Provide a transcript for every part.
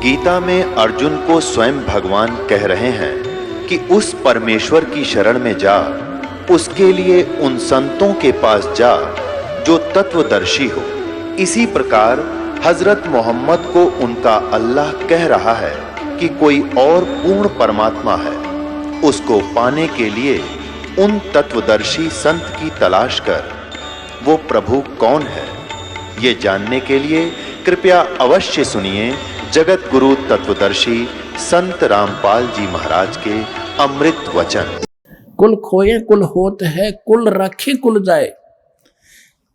गीता में अर्जुन को स्वयं भगवान कह रहे हैं कि उस परमेश्वर की शरण में जा, उसके लिए उन संतों के पास जा जो तत्वदर्शी हो। इसी प्रकार हजरत मोहम्मद को उनका अल्लाह कह रहा है कि कोई और पूर्ण परमात्मा है, उसको पाने के लिए उन तत्वदर्शी संत की तलाश कर। वो प्रभु कौन है, ये जानने के लिए कृपया अवश्य सुनिए जगत गुरु तत्वदर्शी संत रामपाल जी महाराज के अमृत वचन। कुल खोए कुल होत है, कुल रखे कुल जाए।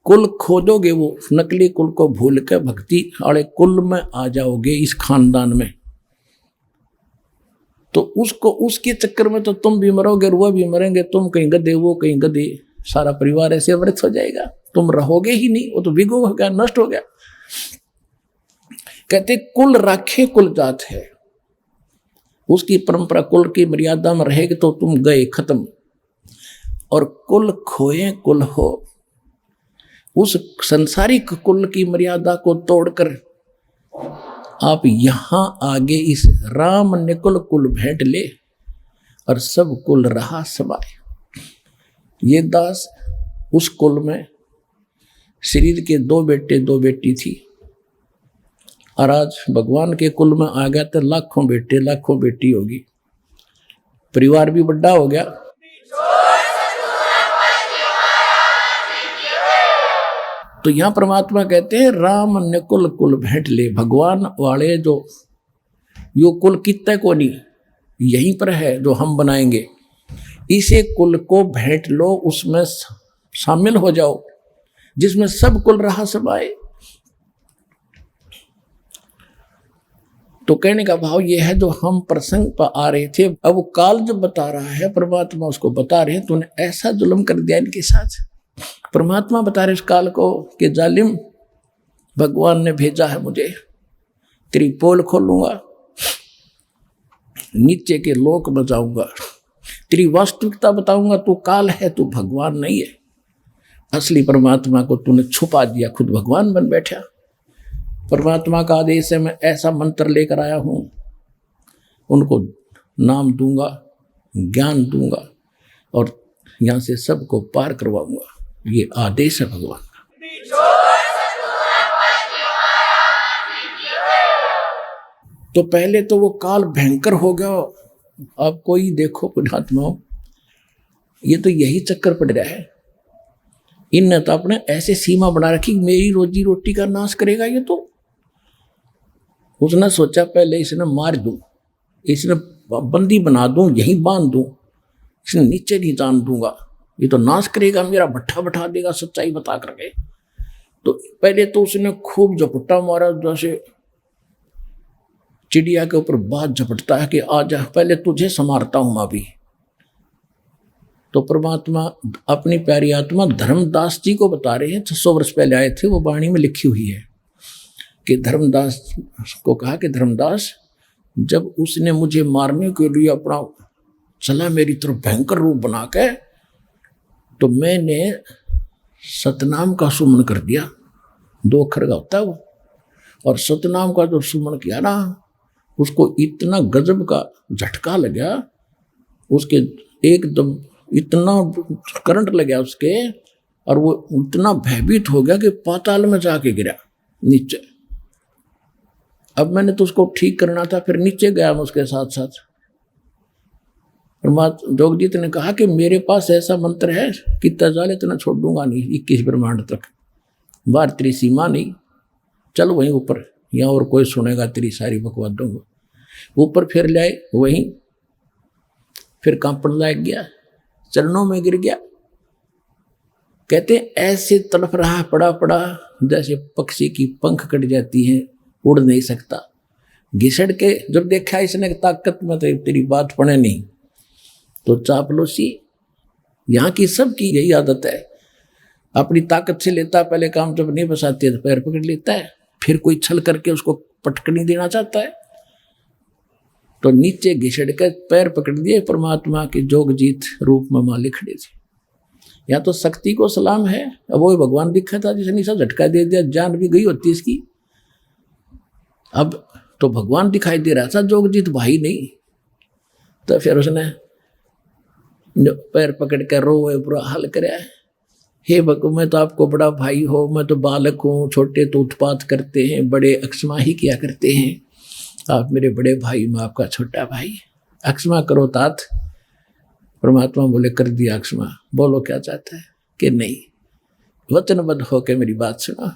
कुल खोजोगे वो नकली कुल को भूल के भक्ति वाले कुल में आ जाओगे, इस खानदान में। तो उसको उसके चक्कर में तो तुम भी मरोगे, वो भी मरेंगे, तुम कहीं गधे वो कहीं गधे, सारा परिवार ऐसे अवृत हो जाएगा, तुम रहोगे ही नहीं, वो तो विगो हो गया, नष्ट हो गया। कहते कुल राखे कुल जात है, उसकी परंपरा कुल की मर्यादा में रहेगी तो तुम गए खत्म। और कुल खोए कुल हो, उस संसारिक कुल की मर्यादा को तोड़कर आप यहां आगे इस राम निकुल कुल भेंट ले और सब कुल रहा समाये। ये दास उस कुल में शरीर के 2 बेटे 2 बेटी थी, और आज भगवान के कुल में आ गया तो लाखों बेटे लाखों बेटी होगी, परिवार भी बड़ा हो गया। तो यहां परमात्मा कहते हैं राम निकुल कुल भेंट ले। भगवान वाले जो यो कुल कितने को नहीं, यहीं पर है जो हम बनाएंगे, इसे कुल को भेंट लो, उसमें शामिल हो जाओ जिसमें सब कुल रहा समाये। तो कहने का भाव यह है, जो हम प्रसंग पर आ रहे थे, अब वो काल जो बता रहा है परमात्मा उसको बता रहे हैं, तूने ऐसा जुल्म कर दिया इनके साथ। परमात्मा बता रहे उस काल को कि जालिम, भगवान ने भेजा है मुझे, तेरी पोल खोलूंगा, नीचे के लोक बजाऊंगा, तेरी वास्तविकता बताऊंगा, तू काल है, तू भगवान नहीं है। असली परमात्मा को तूने छुपा दिया, खुद भगवान बन बैठा। परमात्मा का आदेश है, मैं ऐसा मंत्र लेकर आया हूं, उनको नाम दूंगा, ज्ञान दूंगा और यहां से सबको पार करवाऊंगा। ये आदेश है भगवान का। तो पहले तो वो काल भयंकर हो गया। अब कोई देखो पुण्यात्मा, ये तो यही चक्कर पड़ रहा है। इनने तो अपने ऐसे सीमा बना रखी, मेरी रोजी रोटी का नाश करेगा ये। तो उसने सोचा पहले इसने मार दूं, इसने बंदी बना दूं, यहीं बांध दूं, इसने नीचे नहीं जान दूंगा, ये तो नाश करेगा, मेरा भट्ठा बैठा देगा सच्चाई बता करके। तो पहले तो उसने खूब झपट्टा मारा, जैसे चिड़िया के ऊपर बात झपटता है कि आजा पहले तुझे संवारता हूं अभी। तो परमात्मा अपनी प्यारी आत्मा धर्मदास जी को बता रहे हैं, 600 वर्ष पहले आए थे, वो वाणी में लिखी हुई है कि धर्मदास को कहा कि धर्मदास, जब उसने मुझे मारने के लिए अपना चला मेरी तरफ भयंकर रूप बना के, तो मैंने सतनाम का सुमन कर दिया। 2 अक्षर का होता है वो, और सतनाम का जो सुमन किया ना, उसको इतना गजब का झटका लगा, उसके एकदम इतना करंट लगा उसके, और वो इतना भयभीत हो गया कि पाताल में जाके गिरा नीचे। अब मैंने तो उसको ठीक करना था, फिर नीचे गया मैं उसके साथ साथ। परमात्मा जोगजीत ने कहा कि मेरे पास ऐसा मंत्र है कि तजाले इतना छोड़ दूंगा नहीं, 21 ब्रह्मांड तक, बाहर तेरी सीमा नहीं, चल वहीं ऊपर, यहाँ और कोई सुनेगा तेरी सारी बकवादों को। ऊपर फिर लाए वहीं, फिर कांपड़ लग गया, चरणों में गिर गया। कहते ऐसे तड़प रहा, पड़ा पड़ा जैसे पक्षी की पंख कट जाती हैं, उड़ नहीं सकता। घिसड़ के जब देखा इसने ताकत में तो तेरी बात पड़े नहीं, तो चापलूसी यहाँ की सबकी यही आदत है। अपनी ताकत से लेता है पहले काम, जब नहीं बसाती है तो पैर पकड़ लेता है, फिर कोई छल करके उसको पटकनी देना चाहता है तो नीचे घिसड़ के पैर पकड़ दिए। परमात्मा के जोगजीत रूप में मालिक खड़े थे। या तो शक्ति को सलाम है, अब वो भगवान दिखा था जिसने सब झटका दे दिया, जान भी गई होती इसकी। अब तो भगवान दिखाई दे रहा था, जोगजीत भाई नहीं। तो फिर उसने पैर पकड़ कर रोए, बुरा हाल कराया, हे भगवान मैं तो आपको बड़ा भाई हो, मैं तो बालक हूँ, छोटे तो उत्पात करते हैं, बड़े अक्षमा ही किया करते हैं, आप मेरे बड़े भाई, मैं आपका छोटा भाई, अक्षमा करो तात। परमात्मा बोले कर दिया अक्षमा, बोलो क्या चाहता है कि नहीं, वचनबद्ध होकर मेरी बात सुनो,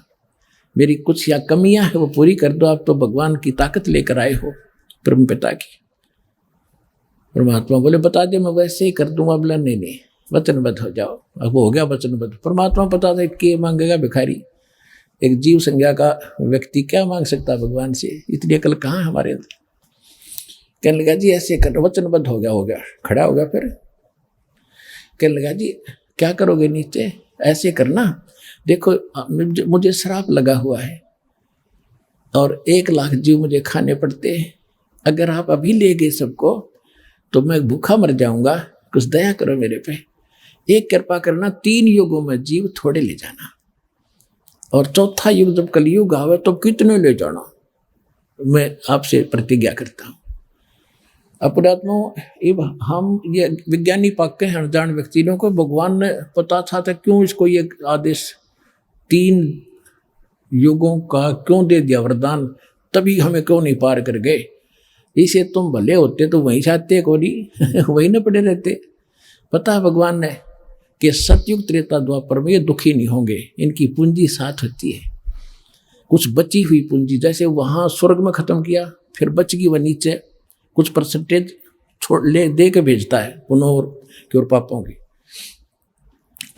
मेरी कुछ या कमियां है वो पूरी कर दो, आप तो भगवान की ताकत लेकर आए हो ब्रह्म पिता की। परमात्मा बोले बता दे, मैं वैसे ही कर दूंगा। बोला नहीं, वचनबद्ध हो जाओ। अब वो हो गया वचनबद्ध। परमात्मा पता था कि मांगेगा भिखारी, एक जीव संज्ञा का व्यक्ति क्या मांग सकता भगवान से, इतनी अकल कहाँ है हमारे अंदर। कहने लगा जी ऐसे कर, वचनबद्ध हो गया, खड़ा हो गया। फिर कहने लगा जी क्या करोगे, नीचे ऐसे करना, देखो मुझे श्राप लगा हुआ है और 1 लाख जीव मुझे खाने पड़ते हैं, अगर आप अभी ले गए सबको तो मैं भूखा मर जाऊंगा, कुछ दया करो मेरे पे, एक कृपा करना, 3 युगों में जीव थोड़े ले जाना, और 4था युग जब कलयुग आवे तो कितने ले जाना, मैं आपसे प्रतिज्ञा करता हूँ। अपरात्मा हम ये विज्ञानी पक्के हैं, अनजान व्यक्तियों को भगवान ने पता था क्यों इसको ये आदेश 3 युगों का क्यों दे दिया वरदान, तभी हमें क्यों नहीं पार कर गए। इसे तुम भले होते तो वहीं चाहते को नहीं वहीं न पड़े रहते। पता है भगवान ने कि सतयुग त्रेता द्वापर में ये दुखी नहीं होंगे, इनकी पूंजी साथ होती है, कुछ बची हुई पूंजी, जैसे वहाँ स्वर्ग में खत्म किया फिर बच गई वह नीचे कुछ परसेंटेज छोड़ ले दे के भेजता है पुण्यों की और पापों की।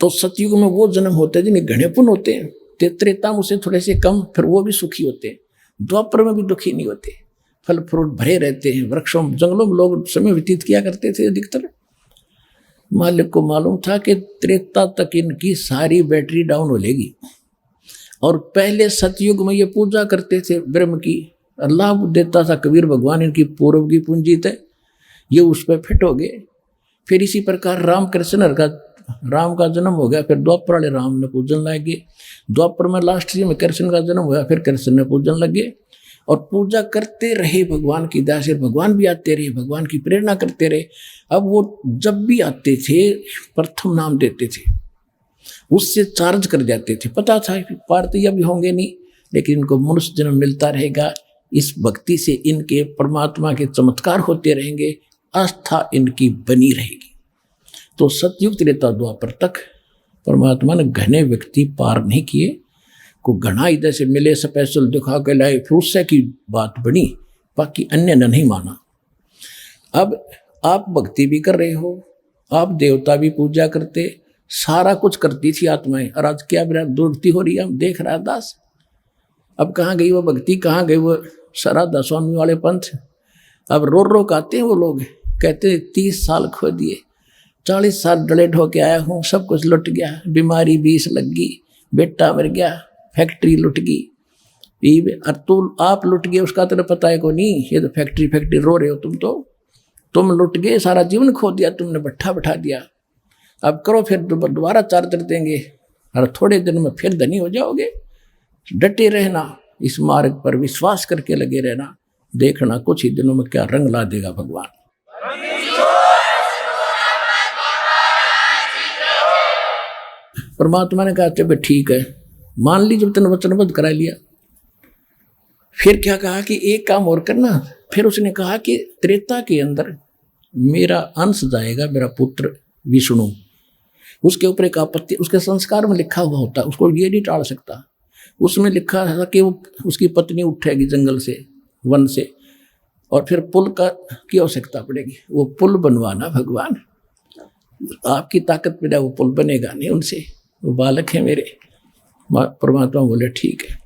तो सतयुग में वो जन्म होते हैं जिन्हें घने पुण्य होते हैं, त्रेता में उसे थोड़े से कम, फिर वो भी सुखी होते हैं, द्वापर में भी दुखी नहीं होते, फल फ्रूट भरे रहते हैं, वृक्षों जंगलों में लोग समय व्यतीत किया करते थे अधिकतर। मालिक को मालूम था कि त्रेता तक इनकी सारी बैटरी डाउन हो लेगी, और पहले सतयुग में ये पूजा करते थे ब्रह्म की, लाभ देता था कबीर भगवान, इनकी पूर्व की पूंजी थे, ये उस पर फिट हो गए। फिर इसी प्रकार राम का जन्म हो गया, फिर द्वापर वाले राम ने पूजन लगे, द्वापर में लास्ट में कृष्ण का जन्म हुआ, फिर कृष्ण ने पूजन लगे, और पूजा करते रहे भगवान की दया से, भगवान भी आते रहे, भगवान की प्रेरणा करते रहे। अब वो जब भी आते थे प्रथम नाम देते थे, उससे चार्ज कर जाते थे, पता था कि पार्थिया भी होंगे नहीं, लेकिन इनको मनुष्य जन्म मिलता रहेगा, इस भक्ति से इनके परमात्मा के चमत्कार होते रहेंगे, आस्था इनकी बनी रहेगी। तो सतयुग त्रेता द्वापर तक परमात्मा ने घने व्यक्ति पार नहीं किए, को घना इधर से मिले स्पेशल दिखा के लाए, फिर उससे की बात बनी, बाकी अन्य ने नहीं माना। अब आप भक्ति भी कर रहे हो, आप देवता भी पूजा करते, सारा कुछ करती थी आत्माएं, और आज क्या दुर्गति हो रही है, हम देख रहा दास। अब कहाँ गई वो भक्ति, कहाँ गई वो श्राद्ध स्वामी वाले पंथ। अब रो रो कहते हैं वो लोग, कहते 30 साल खो दिए, 40 साल डले ढोके आया हूँ, सब कुछ लुट गया, बीमारी 20 लग गई, बेटा मर गया, फैक्ट्री लुट गई, और आप लुट गए उसका तो पता है को नहीं, ये तो फैक्ट्री रो रहे हो तुम लुट गए, सारा जीवन खो दिया तुमने, भट्ठा बैठा दिया, अब करो फिर दोबारा चार्जर देंगे और थोड़े दिन में फिर धनी हो जाओगे। डटे रहना, इस मार्ग पर विश्वास करके लगे रहना, देखना कुछ ही दिनों में क्या रंग ला देगा भगवान। परमात्मा ने कहा चलो ठीक है, मान ली, जब तूने वचनबद्ध करा लिया। फिर क्या कहा कि एक काम और करना, फिर उसने कहा कि त्रेता के अंदर मेरा अंश जाएगा, मेरा पुत्र विष्णु, उसके ऊपर एक आपत्ति, उसके संस्कार में लिखा हुआ होता, उसको ये नहीं टाल सकता। उसमें लिखा था कि वो उसकी पत्नी उठेगी जंगल से, वन से, और फिर पुल की आवश्यकता पड़ेगी, वो पुल बनवाना भगवान, आपकी ताकत में वो पुल बनेगा नहीं उनसे, वो बालक है मेरे। परमात्मा बोले ठीक है।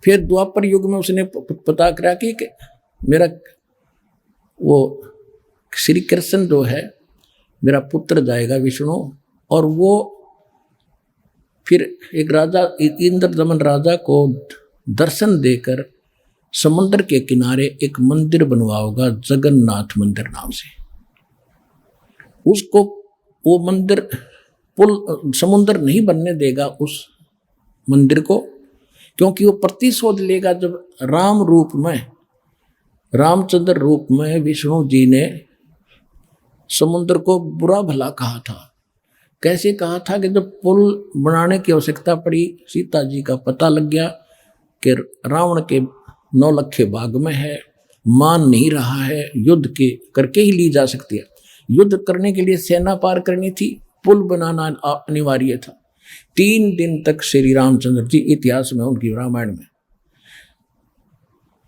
फिर द्वापर युग में उसने पता करा कि मेरा वो श्री कृष्ण जो है मेरा पुत्र जाएगा विष्णु, और वो फिर एक राजा इंद्र दमन राजा को दर्शन देकर समुद्र के किनारे एक मंदिर बनवाओगा जगन्नाथ मंदिर नाम से। उसको वो मंदिर पुल समुद्र नहीं बनने देगा उस मंदिर को, क्योंकि वो प्रतिशोध लेगा जब राम रूप में, रामचंद्र रूप में विष्णु जी ने समुद्र को बुरा भला कहा था। कैसे कहा था कि जब पुल बनाने की आवश्यकता पड़ी, सीता जी का पता लग गया कि रावण के 9 लखे बाग में है, मान नहीं रहा है, युद्ध के करके ही ली जा सकती है। युद्ध करने के लिए सेना पार करनी थी, पुल बनाना अनिवार्य था। 3 दिन तक श्री रामचंद्र जी इतिहास में, उनकी रामायण में,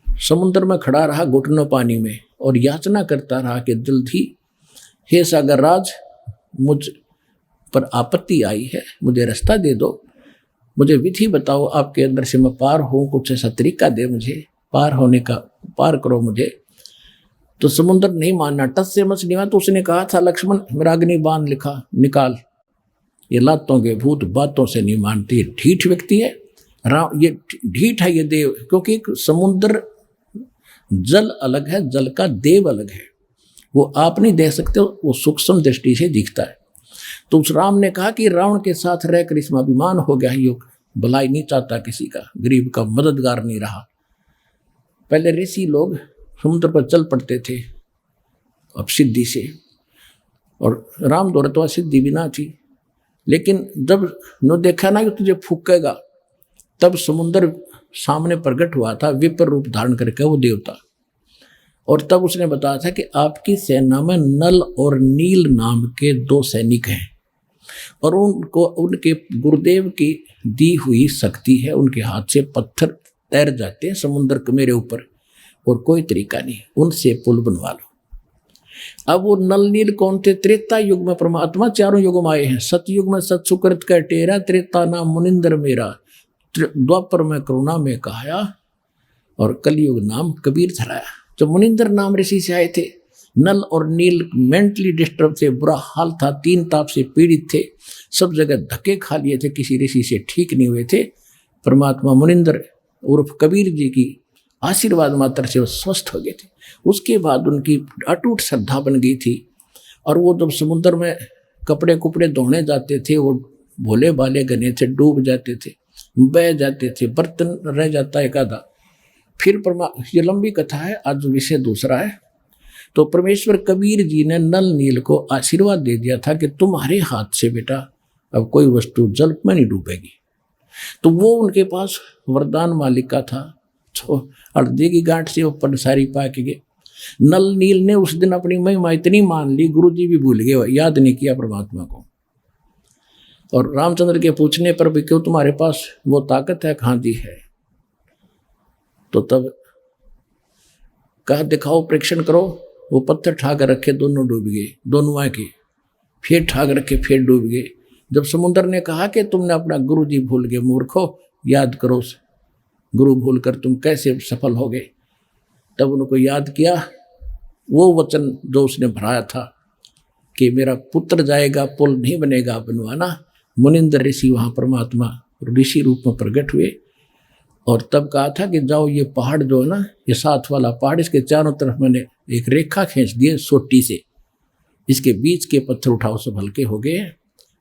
समुद्र में खड़ा रहा घुटनों पानी में और याचना करता रहा कि जल्द ही हे सागर राज, मुझ पर आपत्ति आई है, मुझे रास्ता दे दो, मुझे विधि बताओ, आपके अंदर से मैं पार हूँ, कुछ ऐसा तरीका दे मुझे पार होने का, पार करो मुझे। तो समुद्र नहीं मानना, टस से मछली में। तो उसने कहा था लक्ष्मण मेरा अग्नि बाण लिखा निकाल, ये लातों के भूत बातों से नहीं मानती, ढीठ व्यक्ति है, ये ढीठ है ये देव। क्योंकि समुद्र जल अलग है, जल का देव अलग है, वो आप नहीं देख सकते, वो सूक्ष्म दृष्टि से दिखता है। तो उस राम ने कहा कि रावण के साथ रहकर इसमें अभिमान हो गया, ये भलाई नहीं चाहता किसी का, गरीब का मददगार नहीं रहा। पहले ऋषि लोग समुद्र पर चल पड़ते थे अब सिद्धि से, और राम द्वारा तो सिद्धि भी ना थी, लेकिन जब न देखा ना कि तुझे फूकेगा, तब समुद्र सामने प्रकट हुआ था विपर रूप धारण करके वो देवता। और तब उसने बताया था कि आपकी सेना में नल और नील नाम के 2 सैनिक हैं, और उनको उनके गुरुदेव की दी हुई शक्ति है, उनके हाथ से पत्थर तैर जाते हैं समुद्र के मेरे ऊपर, और कोई तरीका नहीं, उनसे पुल बनवा लो। अब वो नल नील कौन थे? त्रेता युग में परमात्मा 4 युगों में आए हैं। सतयुग में सत सुकृत का टेरा, त्रेता नाम मुनिंदर मेरा, द्वापर में करुणा में कहाया, और कलयुग नाम कबीर धराया। जो मुनिंदर नाम ऋषि से आए थे, नल और नील मेंटली डिस्टर्ब थे, बुरा हाल था, 3 ताप से पीड़ित थे, सब जगह धक्के खा लिए थे, किसी ऋषि से ठीक नहीं हुए थे। परमात्मा मुनिंदर उर्फ कबीर जी की आशीर्वाद मात्र से वो स्वस्थ हो गए थे। उसके बाद उनकी अटूट श्रद्धा बन गई थी, और वो जब समुद्र में कपड़े कुपड़े धोने जाते थे, वो भोले भाले गने थे, डूब जाते थे, बह जाते थे, बर्तन रह जाता एक आधा। फिर ये लंबी कथा है, आज विषय दूसरा है। तो परमेश्वर कबीर जी ने नल नील को आशीर्वाद दे दिया था कि तुम्हारे हाथ से बेटा अब कोई वस्तु जल में नहीं डूबेगी। तो वो उनके पास वरदान मालिक का था, हल्दी की गांठ से ऊपर सारी पा के गए। नल नील ने उस दिन अपनी महिमा इतनी मान ली, गुरु जी भी भूल गए, याद नहीं किया परमात्मा को। और रामचंद्र के पूछने पर भी क्यों तुम्हारे पास वो ताकत है, कहाँ दी है? तो तब कहा दिखाओ, परीक्षण करो। वो पत्थर ठाक रखे, दोनों डूब गए, दोनों आके फिर ठाक रखे, फिर डूब गए। जब समुद्र ने कहा कि तुमने अपना गुरु जी भूल गए, मूर्खो, याद करो गुरु भूल कर तुम कैसे सफल हो गए, तब उनको याद किया वो वचन जो उसने भराया था कि मेरा पुत्र जाएगा, पुल नहीं बनेगा बनवाना। मुनिंदर ऋषि वहाँ परमात्मा ऋषि रूप में प्रकट हुए, और तब कहा था कि जाओ ये पहाड़ जो है ना, ये 7 वाला पहाड़, इसके चारों तरफ मैंने एक रेखा खींच दी है सोटी से, इसके बीच के पत्थर उठाओ, सब हल्के हो गए।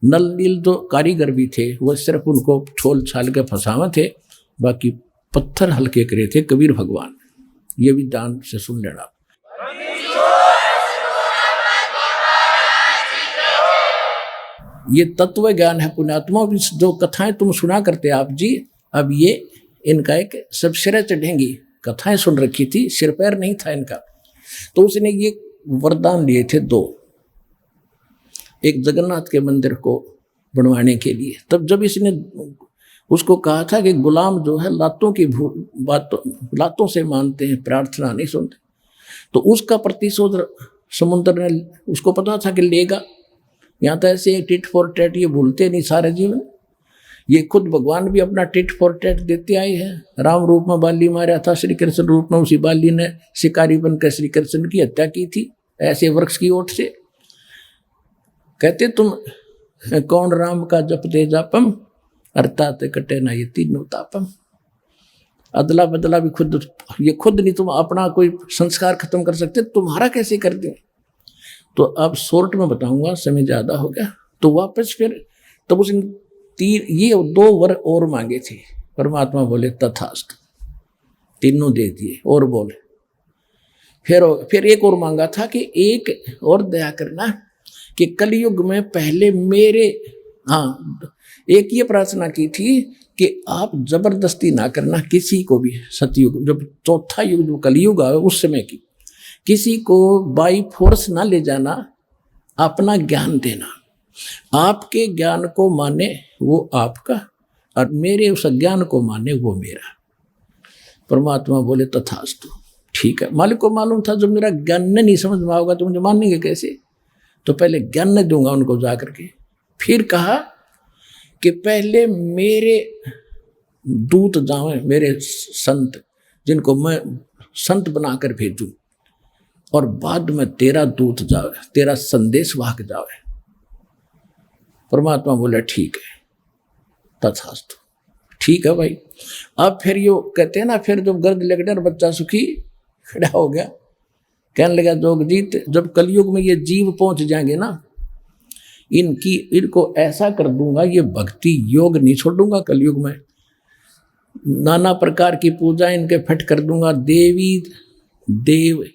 नल नील जो कारीगर भी थे, वो सिर्फ उनको छोल छाल के फंसावे थे, बाकी पत्थर हल्के करे थे कबीर भगवान। ये भी ध्यान से सुन लेना। ये तत्व ज्ञान है पुण्यात्मा। जो कथाएं तुम सुना करते आप जी, अब ये इनका एक सब सिर चढ़ेंगी कथाएं सुन रखी थी, सिर पैर नहीं था इनका। तो उसने ये वरदान लिए थे 2, एक जगन्नाथ के मंदिर को बनवाने के लिए। तब जब इसने उसको कहा था कि गुलाम जो है लातों की लातों से मानते हैं, प्रार्थना नहीं सुनते, तो उसका प्रतिशोध समुद्र ने, उसको पता था कि लेगा। यहाँ तो ऐसे टिट फॉर टैट ये भूलते नहीं सारे जीवन। ये खुद भगवान भी अपना टिट फॉर टैट देते आए हैं। राम रूप में बाली मारा था, श्री कृष्ण रूप में उसी बाली ने शिकारी बनकर श्री कृष्ण की हत्या की थी, ऐसे वृक्ष की ओट से। कहते तुम कौन राम का जपते जापम, अर्थात कटे ना ये तीनों तापम। अदला बदला भी खुद, ये खुद नहीं तुम अपना कोई संस्कार खत्म कर सकते, तुम्हारा कैसे कर दें। तो अब शॉर्ट में बताऊंगा, समय ज़्यादा हो गया। तो वापस फिर तब उसने ये 2 वर और मांगे थे परमात्मा बोले तथास्तु, तीनों दे दिए। और बोले फिर एक और मांगा था कि एक और दया करना कि कलयुग में पहले मेरे, हाँ, एक ये प्रार्थना की थी कि आप जबरदस्ती ना करना किसी को भी। सतयुग जब चौथा युग जो कलयुग आए उस समय की, किसी को बाई फोर्स ना ले जाना, अपना ज्ञान देना। आपके ज्ञान को माने वो आपका, और मेरे उस ज्ञान को माने वो मेरा। परमात्मा बोले तथास्तु, ठीक है। मालिक को मालूम था जब मेरा ज्ञान नहीं समझ में आओगा तो मुझे मानेंगे कैसे, तो पहले ज्ञान न दूंगा उनको जा करके। फिर कहा कि पहले मेरे दूत जावे, मेरे संत जिनको मैं संत बनाकर भेजूं, और बाद में तेरा दूत जावे, तेरा संदेश वाहक जावे। परमात्मा बोले ठीक है, तथास्तु, ठीक है भाई। अब फिर यो कहते हैं ना, फिर जब गर्द लग गया और बच्चा सुखी खड़ा हो गया, कहने लगा जोगजीत, जब कलयुग में ये जीव पहुंच जाएंगे ना, इनको ऐसा कर दूंगा, ये भक्ति योग नहीं छोड़ूंगा कलयुग में, नाना प्रकार की पूजा इनके फट कर दूंगा, देवी देव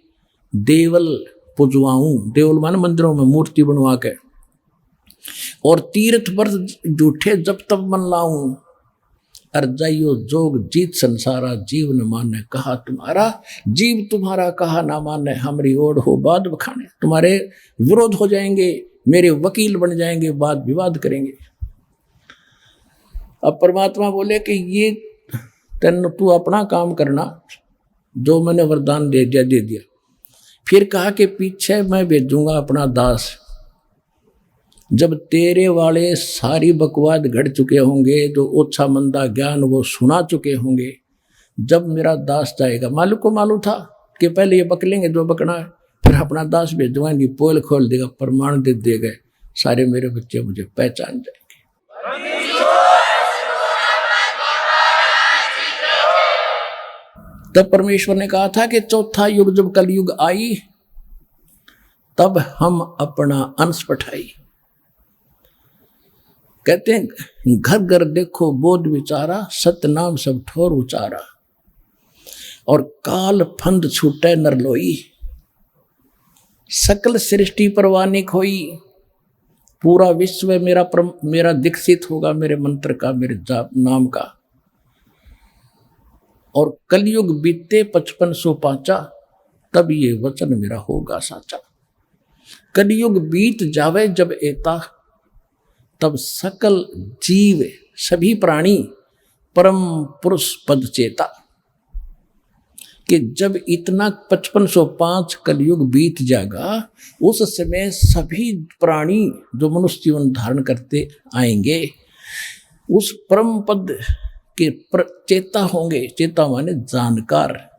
देवल पुजवाऊं, देवल माने मंदिरों में मूर्ति बनवा के, और तीर्थ व्रत झूठे जब तब मन लाऊं, अर्जाइयो जोग जीत संसारा, जीव न माने कहा तुम्हारा, जीव तुम्हारा कहा ना माने, हमारी ओर हो बाद बखाने। तुम्हारे विरोध हो जाएंगे, मेरे वकील बन जाएंगे, वाद विवाद करेंगे। अब परमात्मा बोले कि ये तू अपना काम करना, जो मैंने वरदान दे दिया। फिर कहा कि पीछे मैं भेजूंगा अपना दास, जब तेरे वाले सारी बकवाद घट चुके होंगे, जो ओछा मंदा ज्ञान वो सुना चुके होंगे, जब मेरा दास जाएगा, मालिक को मालूम था कि पहले ये बकलेंगे जो बकना है, फिर अपना दास भेजूंगा, इनकी पोल खोल देगा, प्रमाण दे देगा, सारे मेरे बच्चे मुझे पहचान जाएंगे। तब परमेश्वर ने कहा था कि चौथा युग जब कलयुग आई, तब हम अपना अंश पठाई। कहते हैं घर घर देखो बोध विचारा, सतनाम सब ठोर उचारा, और काल फंद छूटे नरलोई, सकल सृष्टि परवानिक होई, पूरा विश्व मेरा दीक्षित होगा मेरे मंत्र का, मेरे जाप नाम का। और कलयुग बीते 5505, तब ये वचन मेरा होगा साचा। कलयुग बीत जावे जब एता, तब सकल जीव सभी प्राणी परम पुरुष पद चेता। कि जब इतना 5505 कलयुग बीत जाएगा, उस समय सभी प्राणी जो मनुष्य जीवन धारण करते आएंगे, उस परम पद के चेता होंगे। चेता माने जानकार।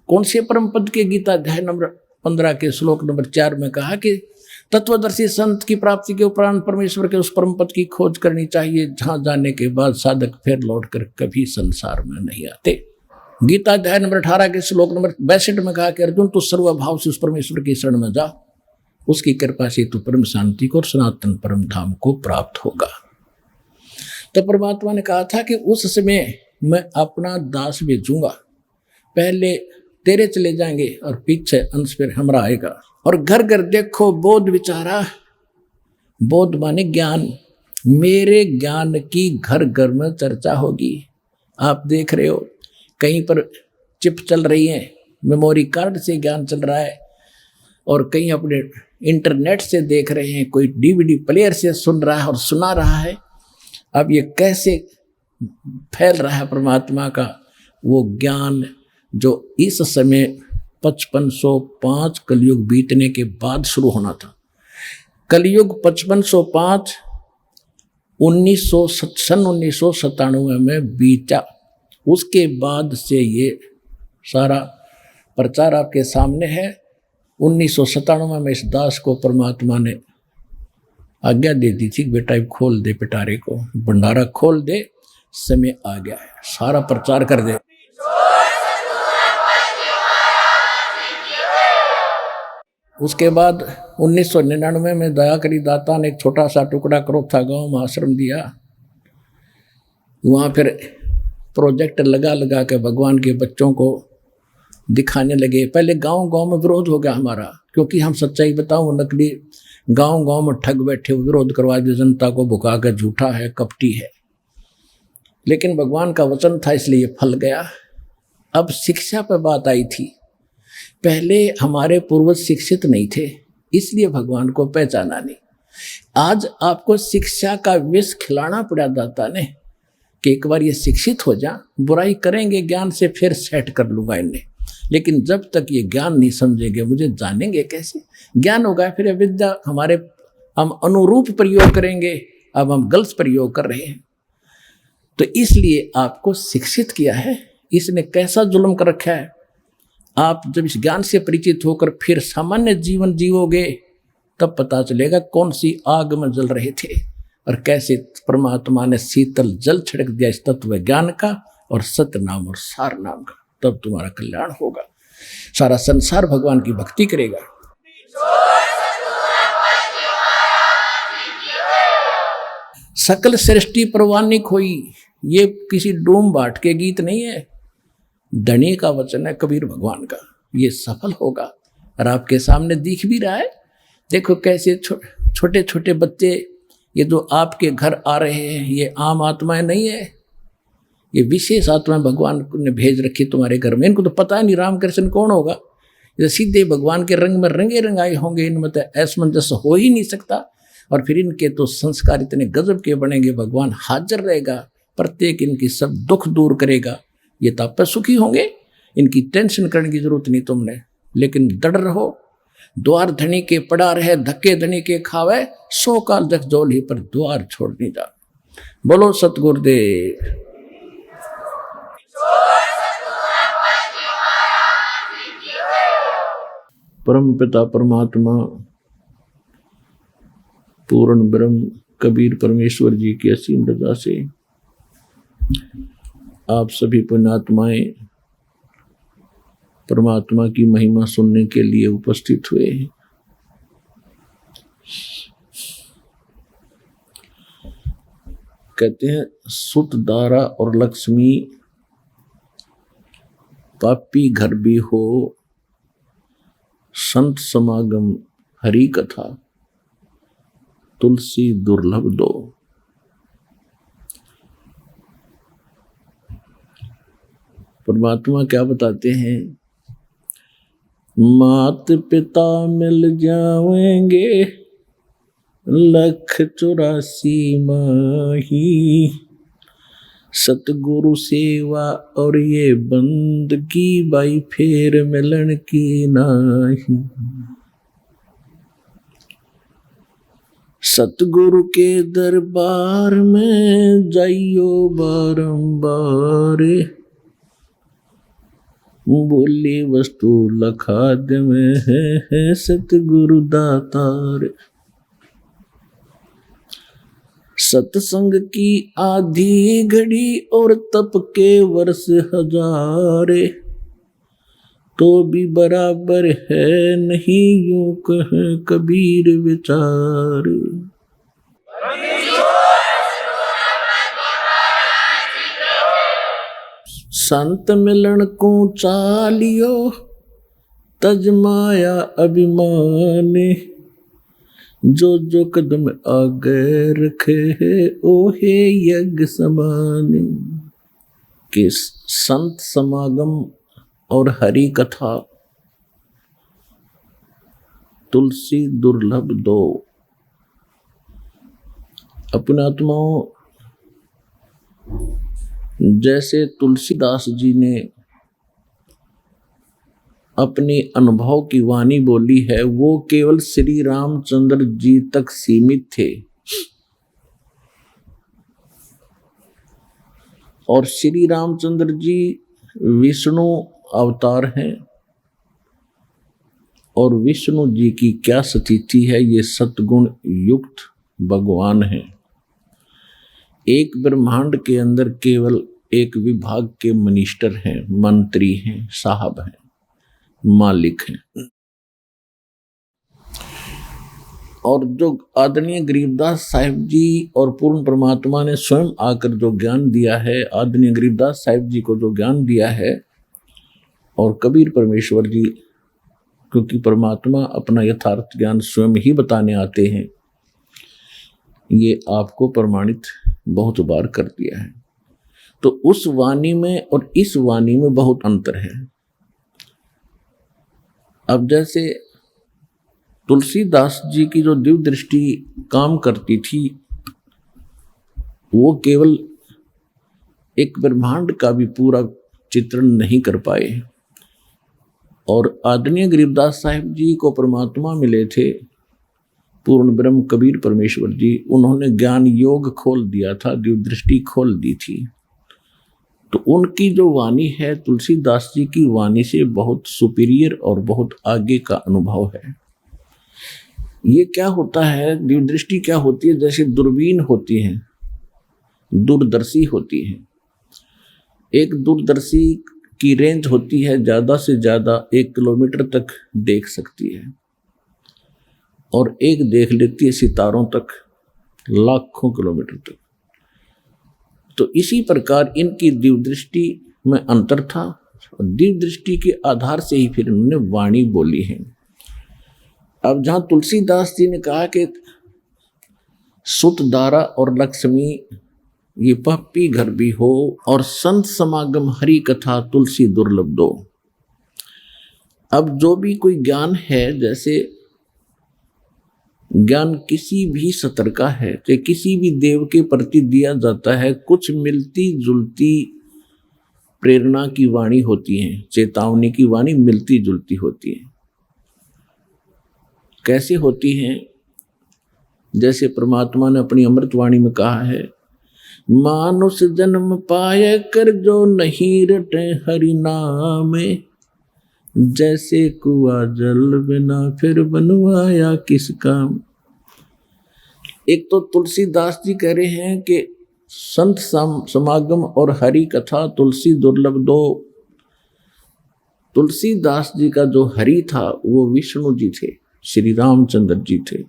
कौन से परम पद के? गीता अध्याय नंबर 15 के श्लोक नंबर 4 में कहा कि तत्वदर्शी संत की प्राप्ति के उपरांत परमेश्वर के उस परम पद की खोज करनी चाहिए, जहां जाने के बाद साधक फिर लौटकर कभी संसार में नहीं आते। गीता अध्याय नंबर 18 के श्लोक नंबर 62 में कहा कि अर्जुन, तू सर्वभाव से उस परमेश्वर की शरण में जा, उसकी कृपा से तू परम शांति को और सनातन परम धाम को प्राप्त होगा। तो परमात्मा ने कहा था कि उस समय मैं अपना दास भेजूंगा, पहले तेरे चले जाएंगे और पीछे अंश फिर हमारा आएगा। और घर घर देखो बोध विचारा, बोध माने ज्ञान, मेरे ज्ञान की घर घर में चर्चा होगी। आप देख रहे हो कहीं पर चिप चल रही है, मेमोरी कार्ड से ज्ञान चल रहा है, और कहीं अपने इंटरनेट से देख रहे हैं, कोई डीवीडी प्लेयर से सुन रहा है और सुना रहा है। अब ये कैसे फैल रहा है परमात्मा का वो ज्ञान, जो इस समय 5505 कलयुग बीतने के बाद शुरू होना था। कलयुग 5505 1997 में बीता, उसके बाद से ये सारा प्रचार आपके सामने है। 1997 में इस दास को परमात्मा ने आज्ञा दे दी थी, बेटा खोल दे पिटारे को, भंडारा खोल दे, समय आ गया है, सारा प्रचार कर दे। उसके बाद 1999 में दयाकरी दाता ने एक छोटा सा टुकड़ा करोथा गांव में आश्रम दिया। वहाँ फिर प्रोजेक्ट लगा लगा के भगवान के बच्चों को दिखाने लगे। पहले गांव गांव में विरोध हो गया हमारा, क्योंकि हम सच्चाई बताऊं, नकली गांव गांव में ठग बैठे विरोध करवा दिए, जनता को भुका कर, झूठा है, कपटी है। लेकिन भगवान का वचन था इसलिए ये फल गया। अब शिक्षा पर बात आई थी। पहले हमारे पूर्वज शिक्षित नहीं थे, इसलिए भगवान को पहचाना नहीं। आज आपको शिक्षा का विष खिलाना पड़ा दाता ने कि एक बार ये शिक्षित हो जा, बुराई करेंगे ज्ञान से, फिर सेट कर लूंगा इन्हें। लेकिन जब तक ये ज्ञान नहीं समझेंगे, मुझे जानेंगे कैसे? ज्ञान होगा फिर विद्या हमारे, हम अनुरूप प्रयोग करेंगे। अब हम गलत प्रयोग कर रहे हैं। तो इसलिए आपको शिक्षित किया है। इसने कैसा जुल्म कर रखा है। आप जब इस ज्ञान से परिचित होकर फिर सामान्य जीवन जीवोगे, तब पता चलेगा कौन सी आग में जल रहे थे और कैसे परमात्मा ने शीतल जल छिड़क दिया इस तत्व ज्ञान का और सत्य नाम और सार नाम का। तब तुम्हारा कल्याण होगा। सारा संसार भगवान की भक्ति करेगा। सकल सृष्टि परवानी खोई, ये किसी डोम बाट के गीत नहीं है, धनी का वचन है कबीर भगवान का। ये सफल होगा और आपके सामने दिख भी रहा है। देखो कैसे छोटे छोटे बच्चे, ये जो आपके घर आ रहे हैं, ये आम आत्माएं नहीं है, ये विशेष आत्माएं भगवान ने भेज रखी तुम्हारे घर में। इनको तो पता नहीं रामकृष्ण कौन होगा, ये सीधे भगवान के रंग में रंगे रंगाए होंगे। इनमें तो असमंजस हो ही नहीं सकता। और फिर इनके तो संस्कार इतने गजब के बनेंगे, भगवान हाजिर रहेगा, प्रत्येक इनकी सब दुख दूर करेगा। ये तो आप सुखी होंगे, इनकी टेंशन करने की जरूरत नहीं तुमने। लेकिन डर रहो, द्वार धनी के पड़ा रहे, धक्के धनी के खावे, 100 काल जग जोली पर द्वार छोड़ नहीं जा। बोलो सतगुरुदेव। परम पिता परमात्मा पूर्ण ब्रह्म कबीर परमेश्वर जी की असीम रजा से आप सभी पुण्यात्माएं परमात्मा की महिमा सुनने के लिए उपस्थित हुए हैं। कहते हैं सुत दारा और लक्ष्मी पापी घर भी हो, संत समागम हरि कथा तुलसी दुर्लभ दो। परमात्मा क्या बताते हैं? मात पिता मिल जाएंगे 184 माही, सतगुरु सेवा और ये बंदगी बाई फेर मिलन की नाही। सतगुरु के दरबार में जाइयो बारंबार, बोली वस्तु लखाद में है सतगुरु दातार। सत्संग की आधी घड़ी और तप के वर्ष 1000, तो भी बराबर है नहीं यूं कहे कबीर विचार। संत मिलन को चालियो तजमाया अभिमान, जो जो कदम आगे रखे है ओहे यज्ञ समान। कि संत समागम और हरि कथा तुलसी दुर्लभ दो। अपने आत्माओं, जैसे तुलसीदास जी ने अपनी अनुभव की वाणी बोली है, वो केवल श्री रामचंद्र जी तक सीमित थे। और श्री रामचंद्र जी विष्णु अवतार हैं और विष्णु जी की क्या स्थिति है, ये सतगुण युक्त भगवान हैं। एक ब्रह्मांड के अंदर केवल एक विभाग के मिनिस्टर हैं, मंत्री हैं, साहब हैं, मालिक हैं। और जो आदरणीय गरीबदास साहिब जी और पूर्ण परमात्मा ने स्वयं आकर जो ज्ञान दिया है, आदरणीय गरीबदास साहिब जी को जो ज्ञान दिया है, और कबीर परमेश्वर जी, क्योंकि परमात्मा अपना यथार्थ ज्ञान स्वयं ही बताने आते हैं, ये आपको प्रमाणित बहुत बार कर दिया है। तो उस वाणी में और इस वाणी में बहुत अंतर है। अब जैसे तुलसीदास जी की जो दिव्य दृष्टि काम करती थी, वो केवल एक ब्रह्मांड का भी पूरा चित्रण नहीं कर पाए, और आदरणीय गरीबदास साहिब जी को परमात्मा मिले थे, पूर्ण ब्रह्म कबीर परमेश्वर जी, उन्होंने ज्ञान योग खोल दिया था, दिव्य दृष्टि खोल दी थी। तो उनकी जो वाणी है तुलसीदास जी की वाणी से बहुत सुपीरियर और बहुत आगे का अनुभव है। ये क्या होता है, दिव्य दृष्टि क्या होती है, जैसे दूरबीन होती है, दूरदर्शी होती है। एक दूरदर्शी की रेंज होती है ज़्यादा से ज़्यादा 1 किलोमीटर तक देख सकती है, और एक देख लेती है सितारों तक, लाखों किलोमीटर तक। तो इसी प्रकार इनकी दिव्य दृष्टि में अंतर था, और दिव्य दृष्टि के आधार से ही फिर उन्होंने वाणी बोली है। अब जहाँ तुलसीदास जी ने कहा कि सुत दारा और लक्ष्मी ये पप्पी घर भी हो, और संत समागम हरि कथा तुलसी दुर्लभ दो। अब जो भी कोई ज्ञान है, जैसे ज्ञान किसी भी सत्र का है, चाहे किसी भी देव के प्रति दिया जाता है, कुछ मिलती जुलती प्रेरणा की वाणी होती है, चेतावनी की वाणी मिलती जुलती होती है। कैसे होती हैं? जैसे परमात्मा ने अपनी अमृतवाणी में कहा है, मानुष जन्म पाए कर जो नहीं रटे हरि नाम, जैसे कुआ जल बिना फिर बनवाया किस काम। एक तो तुलसीदास जी कह रहे हैं कि संत समागम और हरि कथा तुलसी दुर्लभ दो। तुलसीदास जी का जो हरि था वो विष्णु जी थे, श्री रामचंद्र जी थे।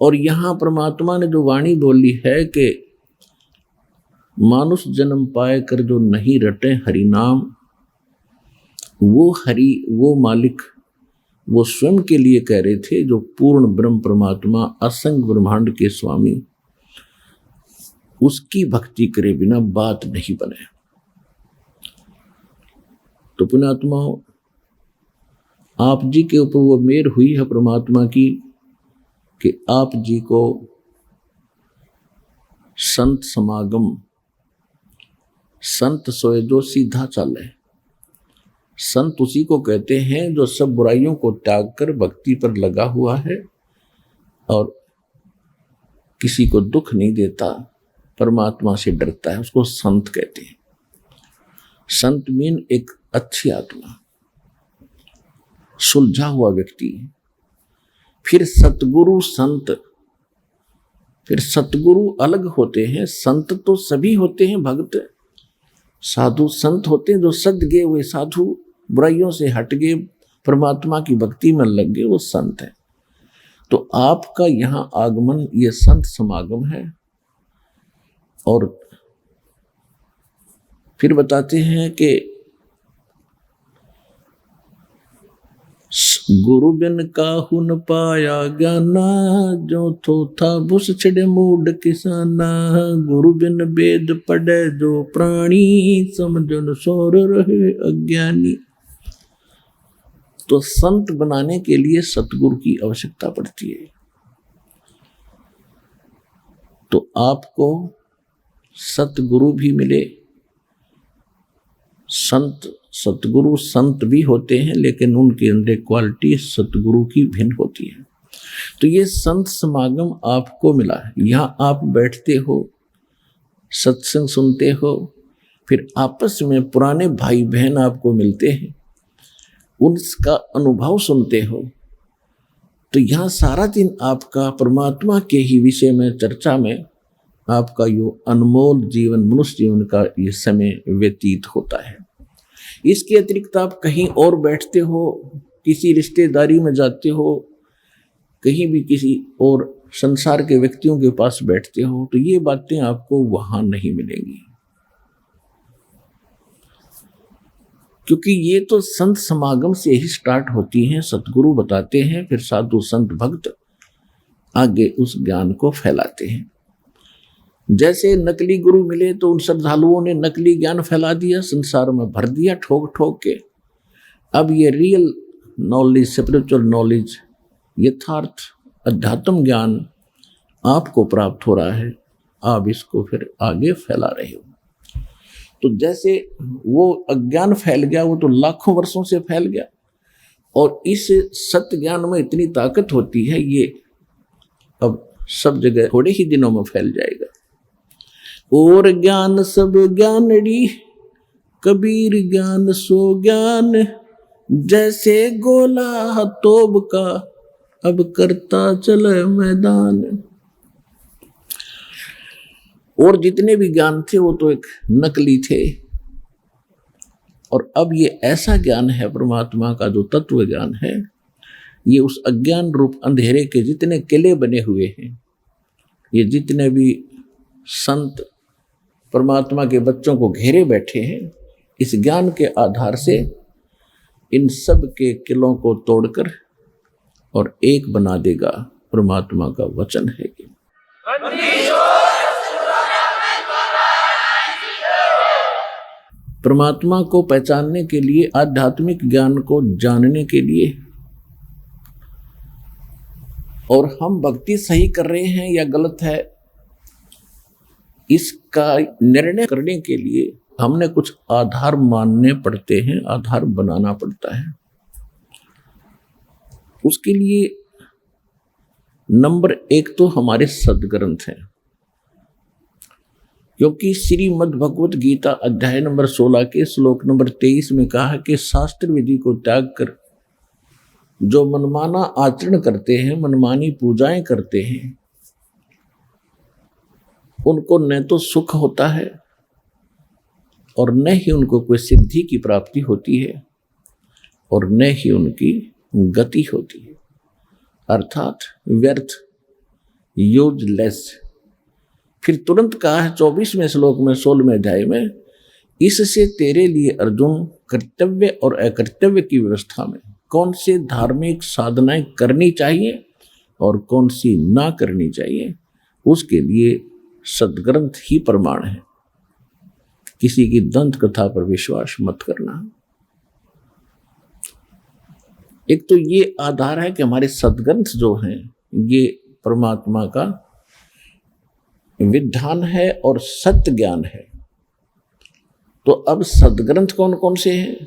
और यहाँ परमात्मा ने जो वाणी बोली है कि मानुष जन्म पाए कर जो नहीं रटे हरि नाम, वो हरि, वो मालिक, वो स्वयं के लिए कह रहे थे, जो पूर्ण ब्रह्म परमात्मा असंग ब्रह्मांड के स्वामी, उसकी भक्ति करे बिना बात नहीं बने। तो पुण्यात्माओं, आप जी के ऊपर वो मेहर हुई है परमात्मा की कि आप जी को संत समागम, संत सोए जो सीधा चले। संत उसी को कहते हैं जो सब बुराइयों को त्याग कर भक्ति पर लगा हुआ है और किसी को दुख नहीं देता, परमात्मा से डरता है, उसको संत कहते हैं। संत मीन एक अच्छी आत्मा, सुलझा हुआ व्यक्ति। फिर सतगुरु संत, फिर सतगुरु अलग होते हैं, संत तो सभी होते हैं, भक्त साधु संत होते हैं जो सद गए हुए साधु, बुराइयों से हट गए, परमात्मा की भक्ति में लग गए, वो संत है। तो आपका यहाँ आगमन ये संत समागम है। और फिर बताते हैं कि गुरु बिन काहू न पाया ज्ञाना, जो थो था बुस छिड़े मूड किसाना। गुरु बिन वेद पढ़े जो प्राणी, समझन सोर रहे अज्ञानी। तो संत बनाने के लिए सतगुरु की आवश्यकता पड़ती है। तो आपको सतगुरु भी मिले। संत, सतगुरु संत भी होते हैं, लेकिन उनके अंदर क्वालिटी सतगुरु की भिन्न होती है। तो ये संत समागम आपको मिला है। यहाँ आप बैठते हो, सत्संग सुनते हो, फिर आपस में पुराने भाई बहन आपको मिलते हैं, उनका अनुभव सुनते हो। तो यहाँ सारा दिन आपका परमात्मा के ही विषय में चर्चा में आपका यो अनमोल जीवन, मनुष्य जीवन का ये समय व्यतीत होता है। इसके अतिरिक्त आप कहीं और बैठते हो, किसी रिश्तेदारी में जाते हो, कहीं भी किसी और संसार के व्यक्तियों के पास बैठते हो तो ये बातें आपको वहां नहीं मिलेंगी, क्योंकि ये तो संत समागम से ही स्टार्ट होती हैं। सतगुरु बताते हैं, फिर साधु संत भक्त आगे उस ज्ञान को फैलाते हैं। जैसे नकली गुरु मिले तो उन श्रद्धालुओं ने नकली ज्ञान फैला दिया, संसार में भर दिया ठोक ठोक के। अब ये रियल नॉलेज, स्पिरिचुअल नॉलेज, यथार्थ अध्यात्म ज्ञान आपको प्राप्त हो रहा है, आप इसको फिर आगे फैला रहे हो। तो जैसे वो अज्ञान फैल गया, वो तो लाखों वर्षों से फैल गया, और इस सत्य ज्ञान में इतनी ताकत होती है, ये अब सब जगह थोड़े ही दिनों में फैल जाएगा। और ज्ञान सब ज्ञानड़ी, कबीर ज्ञान सो ज्ञान, जैसे गोला तोब का अब करता चले मैदान। और जितने भी ज्ञान थे वो तो एक नकली थे, और अब ये ऐसा ज्ञान है परमात्मा का जो तत्व ज्ञान है, ये उस अज्ञान रूप अंधेरे के जितने किले बने हुए हैं, ये जितने भी संत परमात्मा के बच्चों को घेरे बैठे हैं, इस ज्ञान के आधार से इन सब के किलों को तोड़कर और एक बना देगा। परमात्मा का वचन है कि परमात्मा को पहचानने के लिए, आध्यात्मिक ज्ञान को जानने के लिए, और हम भक्ति सही कर रहे हैं या गलत है, इसका निर्णय करने के लिए हमने कुछ आधार मानने पड़ते हैं, आधार बनाना पड़ता है। उसके लिए नंबर 1 तो हमारे सदग्रंथ हैं, क्योंकि श्रीमद् भगवत गीता अध्याय नंबर 16 के श्लोक नंबर 23 में कहा है कि शास्त्र विधि को त्याग कर जो मनमाना आचरण करते हैं, मनमानी पूजाएं करते हैं, उनको न तो सुख होता है और न ही उनको कोई सिद्धि की प्राप्ति होती है, और न ही उनकी गति होती है, अर्थात व्यर्थ, यूजलेस। फिर तुरंत कहा है 24वें श्लोक में 16वें अध्याय में, इससे तेरे लिए अर्जुन कर्तव्य और अकर्तव्य की व्यवस्था में कौन से धार्मिक साधनाएं करनी चाहिए और कौन सी ना करनी चाहिए, उसके लिए सदग्रंथ ही प्रमाण है। किसी की दंत कथा पर विश्वास मत करना। एक तो ये आधार है कि हमारे सदग्रंथ जो हैं ये परमात्मा का विधान है और सत्य ज्ञान है। तो अब सदग्रंथ कौन कौन से हैं?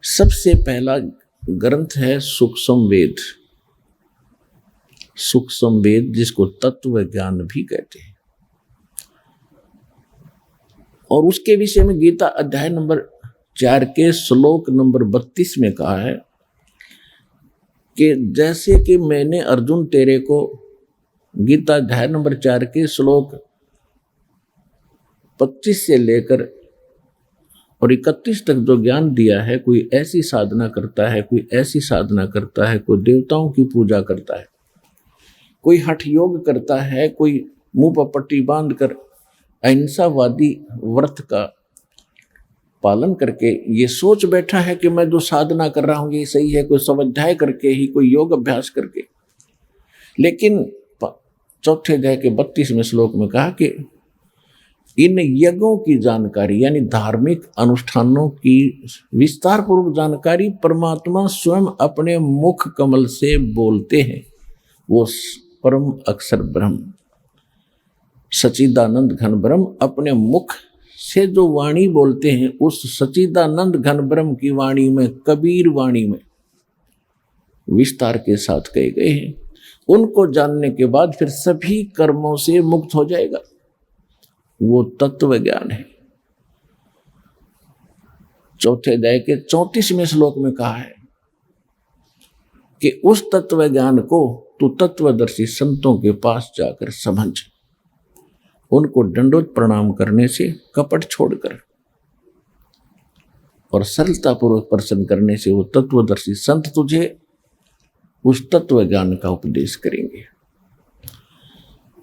सबसे पहला ग्रंथ है सूक्ष्म वेद। सूक्ष्म वेद जिसको तत्व ज्ञान भी कहते हैं, और उसके विषय में गीता अध्याय नंबर 4 के श्लोक नंबर 32 में कहा है कि जैसे कि मैंने अर्जुन तेरे को गीता अध्याय नंबर 4 के श्लोक 25 से लेकर और 31 तक जो ज्ञान दिया है, कोई ऐसी साधना करता है, कोई ऐसी साधना करता है, कोई देवताओं की पूजा करता है, कोई हठ योग करता है, कोई मुंह पर पट्टी बांध कर अहिंसावादी व्रत का पालन करके ये सोच बैठा है कि मैं जो साधना कर रहा हूँ ये सही है, कोई स्वाध्याय करके ही, कोई योग अभ्यास करके। लेकिन चौथे अध्याय के 32वें श्लोक में कहा कि इन यज्ञों की जानकारी यानी धार्मिक अनुष्ठानों की विस्तार पूर्वक जानकारी परमात्मा स्वयं अपने मुख कमल से बोलते हैं। वो परम अक्षर ब्रह्म सच्चिदानंद घन ब्रह्म अपने मुख से जो वाणी बोलते हैं, उस सच्चिदानंद घन ब्रह्म की वाणी में, कबीर वाणी में विस्तार के साथ कहे गए हैं। उनको जानने के बाद फिर सभी कर्मों से मुक्त हो जाएगा। वो तत्व ज्ञान है। चौथे अध्याय के 34वें श्लोक में कहा है कि उस तत्व ज्ञान को तू तत्वदर्शी संतों के पास जाकर समझ, उनको दंडोत प्रणाम करने से, कपट छोड़कर और सरलता पूर्वक प्रसन्न करने से वो तत्वदर्शी संत तुझे उस तत्व ज्ञान का उपदेश करेंगे।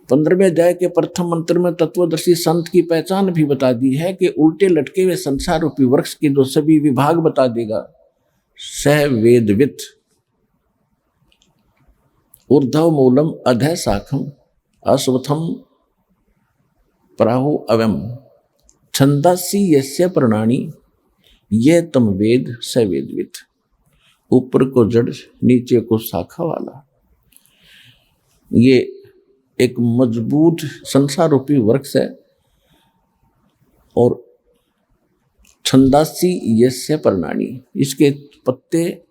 15वें अध्याय के प्रथम मंत्र में तत्वदर्शी संत की पहचान भी बता दी है कि उल्टे लटके हुए संसार रूपी वृक्ष के जो सभी विभाग बता देगा। सह वेदवित, ऊर्ध्व मूलम अधः शाखम अश्वत्थम प्राहु अवम छंदासी यस्य प्रणानी ये तम वेद स वेदवित। ऊपर को जड़, नीचे को शाखा वाला, ये एक मजबूत संसार रूपी वृक्ष है। और छंदासी यस्य प्रणानी, इसके पत्ते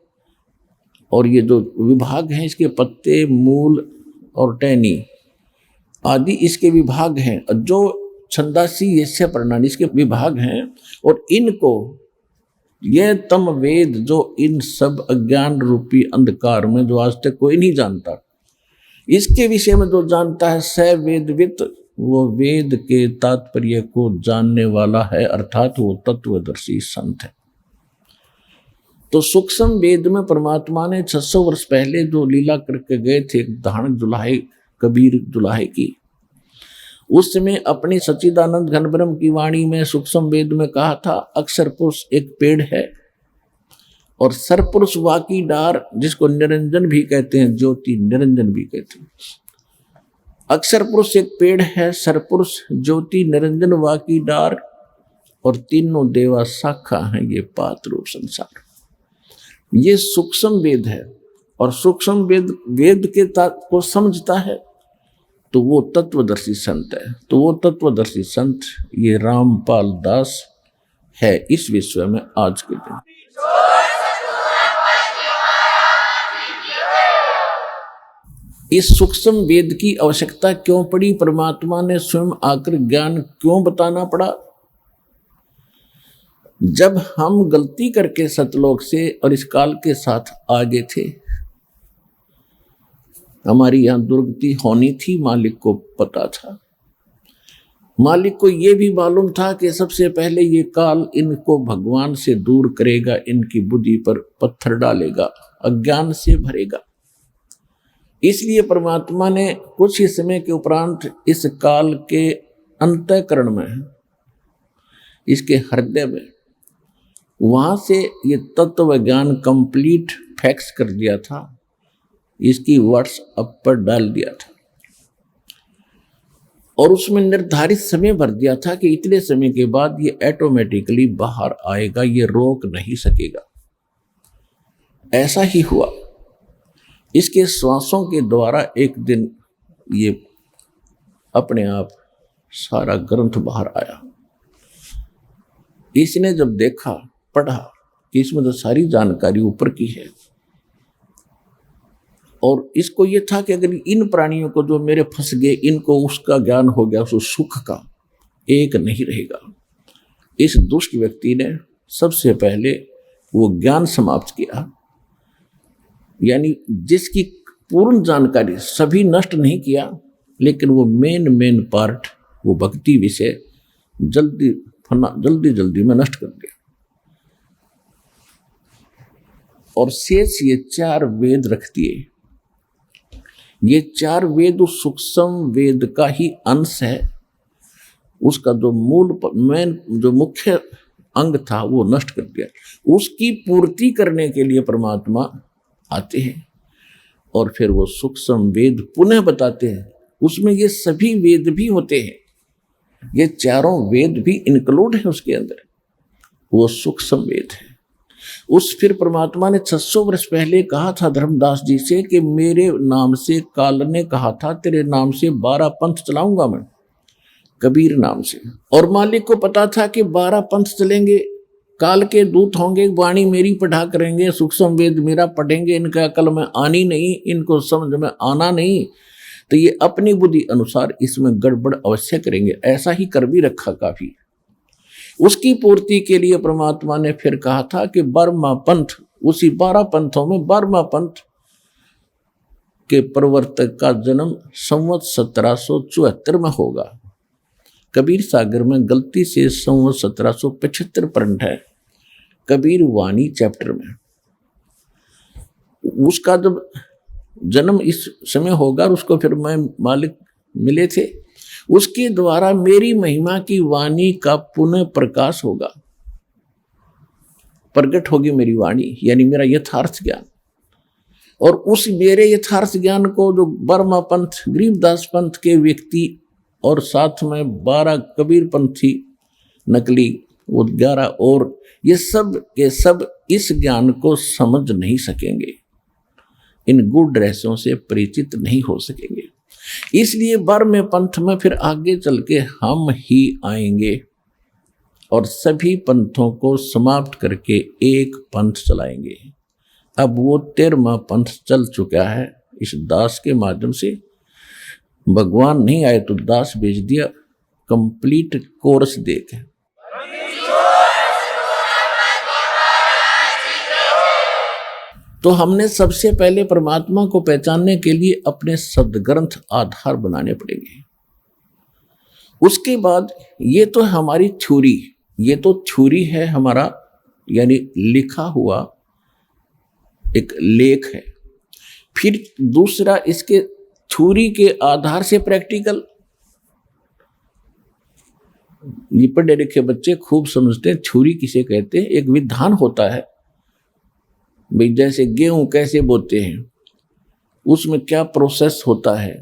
और ये जो विभाग हैं, इसके पत्ते, मूल और टहनी आदि इसके विभाग हैं। जो छंदासी यस्य प्रणानी इसके विभाग हैं, और इनको यह तम वेद, जो इन सब अज्ञान रूपी अंधकार में जो आज तक कोई नहीं जानता, इसके विषय में जो जानता है स वेदवित, वो वेद के तात्पर्य को जानने वाला है, अर्थात वो तत्वदर्शी संत है। तो सूक्ष्म वेद में परमात्मा ने 600 वर्ष पहले जो लीला करके गए थे धारण जुलाहे, कबीर जुलाहे की, उसमें अपनी सच्चिदानंद घन ब्रह्म की वाणी में सूक्ष्म वेद में कहा था, अक्षर पुरुष एक पेड़ है और सरपुरुष वाकी डार, जिसको निरंजन भी कहते हैं, ज्योति निरंजन भी कहते हैं। अक्षर पुरुष एक पेड़ है, सरपुरुष ज्योति निरंजन वाकी डार, और तीनों देवा शाखा हैं ये पात रूप संसार। ये सूक्ष्म वेद है, और सूक्ष्म वेद के को समझता है तो वो तत्वदर्शी संत है। तो वो तत्वदर्शी संत ये रामपाल दास है इस विश्व में आज के दिन। इस सूक्ष्म वेद की आवश्यकता क्यों पड़ी? परमात्मा ने स्वयं आकर ज्ञान क्यों बताना पड़ा? जब हम गलती करके सतलोक से और इस काल के साथ आगे थे, हमारी यहां दुर्गति होनी थी, मालिक को पता था। मालिक को यह भी मालूम था कि सबसे पहले ये काल इनको भगवान से दूर करेगा, इनकी बुद्धि पर पत्थर डालेगा, अज्ञान से भरेगा। इसलिए परमात्मा ने कुछ ही समय के उपरांत इस काल के अंतःकरण में, इसके हृदय में, वहां से ये तत्व ज्ञान कंप्लीट फैक्स कर दिया था, इसकी व्हाट्सएप पर डाल दिया था, और उसमें निर्धारित समय भर दिया था कि इतने समय के बाद ये ऑटोमेटिकली बाहर आएगा, ये रोक नहीं सकेगा। ऐसा ही हुआ। इसके श्वासों के द्वारा एक दिन ये अपने आप सारा ग्रंथ बाहर आया। इसने जब देखा, पढ़ा कि इसमें तो सारी जानकारी ऊपर की है, और इसको ये था कि अगर इन प्राणियों को जो मेरे फंस गए, इनको उसका ज्ञान हो गया, उस सुख का एक नहीं रहेगा। इस दुष्ट व्यक्ति ने सबसे पहले वो ज्ञान समाप्त किया, यानी जिसकी पूर्ण जानकारी सभी नष्ट नहीं किया, लेकिन वो मेन पार्ट, वो भक्ति विषय जल्दी में नष्ट कर दिया। और शेष ये 4 वेद रख दिए। ये 4 वेद उस सूक्ष्म वेद का ही अंश है। उसका जो जो मुख्य अंग था वो नष्ट कर दिया। उसकी पूर्ति करने के लिए परमात्मा आते हैं और फिर वो सूक्ष्म वेद पुनः बताते हैं। उसमें ये सभी वेद भी होते हैं, ये 4 वेद भी इंक्लूड है उसके अंदर। वो सूक्ष्म वेद है। फिर परमात्मा ने 600 वर्ष पहले कहा था धर्मदास जी से कि मेरे नाम से, काल ने कहा था तेरे नाम से 12 पंथ चलाऊंगा मैं, कबीर नाम से। और मालिक को पता था कि 12 पंथ चलेंगे, काल के दूत होंगे, वाणी मेरी पढ़ा करेंगे, सूक्ष्म वेद मेरा पढ़ेंगे, इनका अकल में आनी नहीं, इनको समझ में आना नहीं, तो ये अपनी बुद्धि अनुसार इसमें गड़बड़ अवश्य करेंगे। ऐसा ही कर भी रखा काफी। उसकी पूर्ति के लिए परमात्मा ने फिर कहा था कि 12वां पंथ, उसी 12 पंथों में 12वां पंथ के प्रवर्तक का जन्म संवत 1774 में होगा। कबीर सागर में गलती से संवत 1775 प्रिंट है, कबीर वाणी चैप्टर में। उसका जब जन्म इस समय होगा और उसको फिर मैं मालिक मिले थे, उसके द्वारा मेरी महिमा की वाणी का पुनः प्रकाश होगा, प्रकट होगी मेरी वाणी, यानी मेरा यथार्थ ज्ञान। और उस मेरे यथार्थ ज्ञान को जो बर्मा पंथ, गरीबदास पंथ के व्यक्ति और साथ में 12 कबीर पंथी नकली, वो 11 और ये सब के सब इस ज्ञान को समझ नहीं सकेंगे, इन गूढ़ रहस्यों से परिचित नहीं हो सकेंगे। इसलिए बर्मे पंथ में फिर आगे चल के हम ही आएंगे और सभी पंथों को समाप्त करके एक पंथ चलाएंगे। अब वो 13वां पंथ चल चुका है इस दास के माध्यम से। भगवान नहीं आए तो दास भेज दिया कंप्लीट कोर्स देके। तो हमने सबसे पहले परमात्मा को पहचानने के लिए अपने सदग्रंथ आधार बनाने पड़ेंगे। उसके बाद ये तो हमारी थ्योरी, ये तो थ्योरी है हमारा, यानी लिखा हुआ एक लेख है। फिर दूसरा इसके थ्योरी के आधार से प्रैक्टिकल। ये पढ़े लिखे बच्चे खूब समझते हैं थ्योरी किसे कहते हैं। एक विधान होता है भाई, जैसे गेहूं कैसे बोते हैं, उसमें क्या प्रोसेस होता है,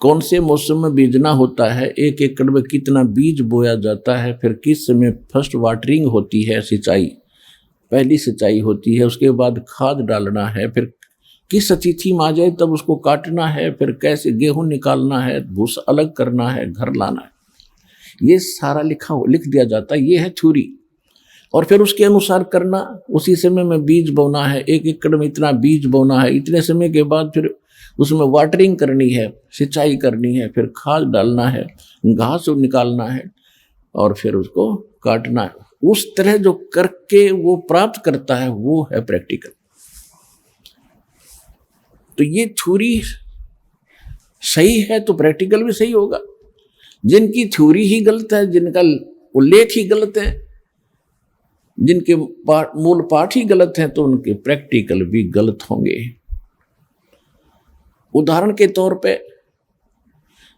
कौन से मौसम में बीजना होता है, 1 एकड़ में कितना बीज बोया जाता है, फिर किस समय फर्स्ट वाटरिंग होती है, सिंचाई पहली सिंचाई होती है, उसके बाद खाद डालना है, फिर किस तिथि में आ जाए तब उसको काटना है, फिर कैसे गेहूं निकालना है, भूसा अलग करना है, घर लाना है, ये सारा लिख दिया जाता है। ये है थ्योरी। और फिर उसके अनुसार करना, उसी समय में बीज बोना है, 1 एकड़ में इतना बीज बोना है, इतने समय के बाद फिर उसमें वाटरिंग करनी है, सिंचाई करनी है, फिर खाद डालना है, घास निकालना है और फिर उसको काटना है। उस तरह जो करके वो प्राप्त करता है वो है प्रैक्टिकल। तो ये थ्योरी सही है तो प्रैक्टिकल भी सही होगा। जिनकी थ्योरी ही गलत है, जिनका उल्लेख ही गलत है, जिनके मूल पाठ ही गलत हैं, तो उनके प्रैक्टिकल भी गलत होंगे। उदाहरण के तौर पे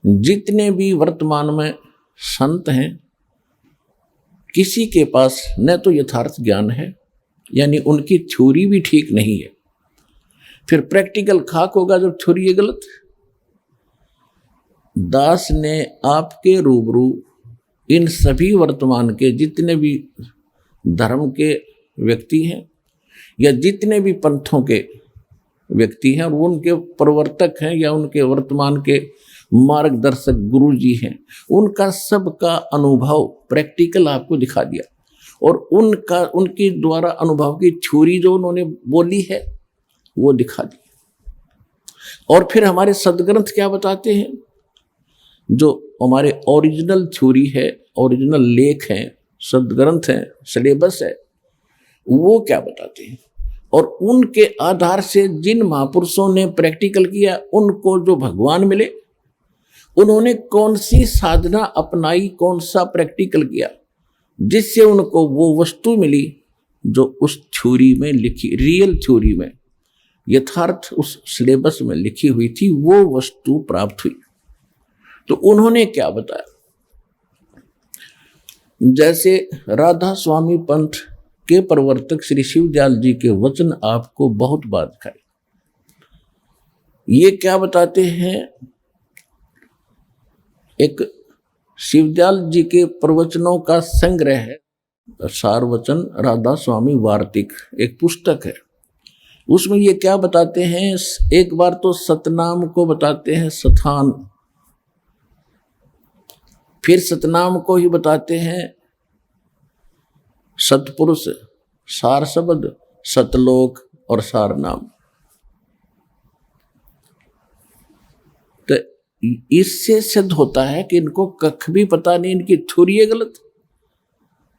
जितने भी वर्तमान में संत हैं, किसी के पास न तो यथार्थ ज्ञान है, यानी उनकी थ्योरी भी ठीक नहीं है। फिर प्रैक्टिकल खाक होगा जब थ्योरी है गलत। दास ने आपके रूबरू इन सभी वर्तमान के जितने भी धर्म के व्यक्ति हैं या जितने भी पंथों के व्यक्ति हैं और उनके प्रवर्तक हैं या उनके वर्तमान के मार्गदर्शक गुरु जी हैं, उनका सबका अनुभव प्रैक्टिकल आपको दिखा दिया और उनके द्वारा अनुभव की थ्योरी जो उन्होंने बोली है वो दिखा दी। और फिर हमारे सदग्रंथ क्या बताते हैं, जो हमारे ओरिजिनल थ्योरी है, ओरिजिनल लेख हैं, सदग्रंथ हैं, सिलेबस है, वो क्या बताते हैं। और उनके आधार से जिन महापुरुषों ने प्रैक्टिकल किया, उनको जो भगवान मिले, उन्होंने कौन सी साधना अपनाई, कौन सा प्रैक्टिकल किया, जिससे उनको वो वस्तु मिली जो उस थ्योरी में लिखी, रियल थ्योरी में, यथार्थ उस सिलेबस में लिखी हुई थी, वो वस्तु प्राप्त हुई। तो उन्होंने क्या बताया, जैसे राधा स्वामी पंथ के प्रवर्तक श्री शिवदयाल जी के वचन आपको बहुत बार दिखाए। ये क्या बताते हैं, एक शिवदयाल जी के प्रवचनों का संग्रह है, सार वचन राधा स्वामी वार्तिक एक पुस्तक है। उसमें ये क्या बताते हैं, एक बार तो सतनाम को बताते हैं सथान, फिर सतनाम को ही बताते हैं सतपुरुष, सार शब्द, सतलोक और सार नाम। तो इससे सिद्ध होता है कि इनको कख भी पता नहीं, इनकी थ्योरी है गलत,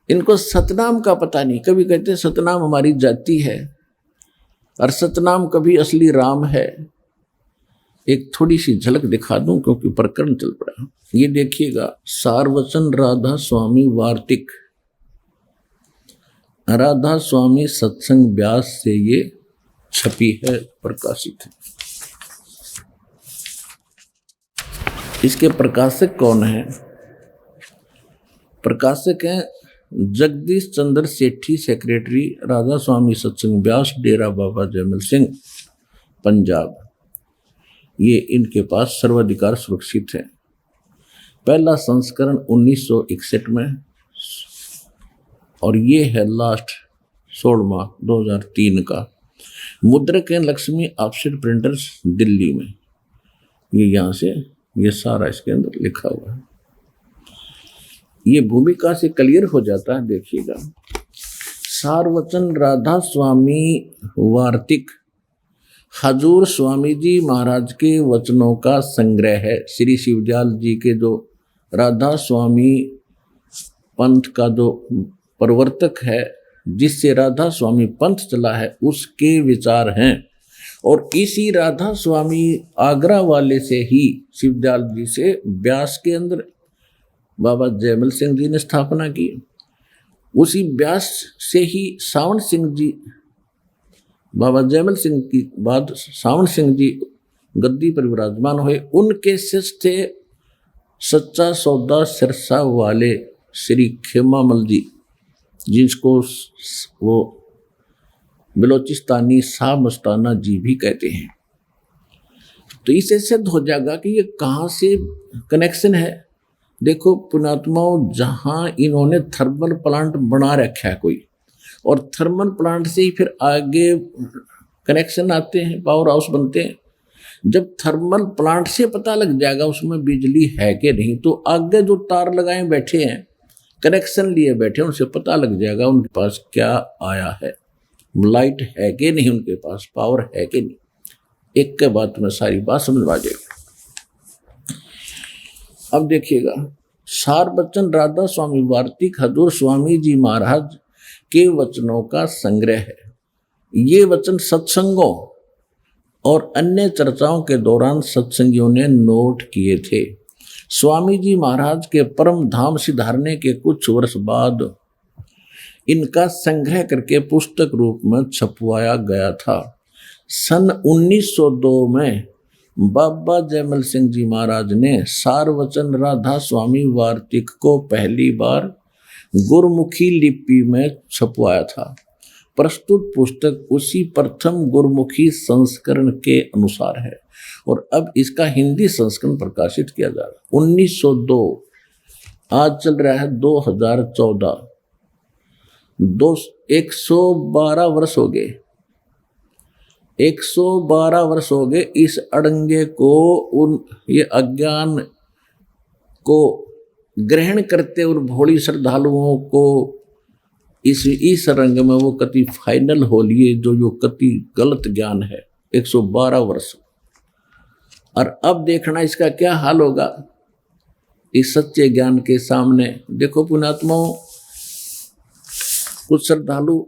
इनको सतनाम का पता नहीं। कभी कहते हैं सतनाम हमारी जाति है और सतनाम कभी असली राम है। एक थोड़ी सी झलक दिखा दूं क्योंकि प्रकरण चल पड़ा। ये देखिएगा, सारवचन राधा स्वामी वार्तिक, राधा स्वामी सत्संग व्यास से ये छपी है, प्रकाशित है। इसके प्रकाशक कौन है? प्रकाशक हैं जगदीश चंद्र सेठी, सेक्रेटरी, राधा स्वामी सत्संग व्यास, डेरा बाबा जयमल सिंह, पंजाब। ये इनके पास सर्वाधिकार सुरक्षित है। पहला संस्करण 1961 में और ये है लास्ट 16वां 2003 का। मुद्रक है लक्ष्मी ऑफसेट प्रिंटर्स, दिल्ली में। ये यहाँ से ये सारा इसके अंदर लिखा हुआ है। ये भूमिका से क्लियर हो जाता है, देखिएगा। सारवचन राधा स्वामी वार्तिक हजूर स्वामी जी महाराज के वचनों का संग्रह है। श्री शिवदयाल जी के जो राधा स्वामी पंथ का जो प्रवर्तक है, जिससे राधा स्वामी पंथ चला है, उसके विचार हैं। और इसी राधा स्वामी आगरा वाले से ही शिवदयाल जी से व्यास के अंदर बाबा जयमल सिंह जी ने स्थापना की। उसी व्यास से ही सावन सिंह जी, बाबा जयमल सिंह की बाद सावन सिंह जी गद्दी पर विराजमान हुए। उनके शिष्य थे सच्चा सौदा सिरसा वाले श्री खेमामल जी, जिसको वो बलोचिस्तानी शाह मस्ताना जी भी कहते हैं। तो इससे सिद्ध हो जाएगा कि ये कहाँ से कनेक्शन है। देखो पुणात्माओं, जहाँ इन्होंने थर्मल प्लांट बना रखा है कोई, और थर्मल प्लांट से ही फिर आगे कनेक्शन आते हैं, पावर हाउस बनते हैं। जब थर्मल प्लांट से पता लग जाएगा उसमें बिजली है कि नहीं, तो आगे जो तार लगाए बैठे हैं, कनेक्शन लिए बैठे हैं, उनसे पता लग जाएगा उनके पास क्या आया है, लाइट है कि नहीं, उनके पास पावर है कि नहीं। एक के बाद में सारी बात समझ आ जाएगी। अब देखिएगा, सारवचन राधा स्वामी वार्तिक हजूर स्वामी जी महाराज के वचनों का संग्रह है। ये वचन सत्संगों और अन्य चर्चाओं के दौरान सत्संगियों ने नोट किए थे। स्वामी जी महाराज के परम धाम सिधारने के कुछ वर्ष बाद इनका संग्रह करके पुस्तक रूप में छपवाया गया था। सन 1902 में बाबा जयमल सिंह जी महाराज ने सारवचन राधा स्वामी वार्तिक को पहली बार गुरमुखी लिपि में छपवाया था। प्रस्तुत पुस्तक उसी प्रथम गुरमुखी संस्करण के अनुसार है और अब इसका हिंदी संस्करण प्रकाशित किया जा रहा है। 1902, आज चल रहा है 2014, 112 वर्ष हो गए। 112 वर्ष हो गए इस अड़ंगे को, ये अज्ञान को ग्रहण करते और भोली श्रद्धालुओं को इस रंग में वो कति फाइनल हो लिए जो कति गलत ज्ञान है। 112 वर्ष। और अब देखना इसका क्या हाल होगा इस सच्चे ज्ञान के सामने। देखो पुण्यात्माओं, कुछ श्रद्धालु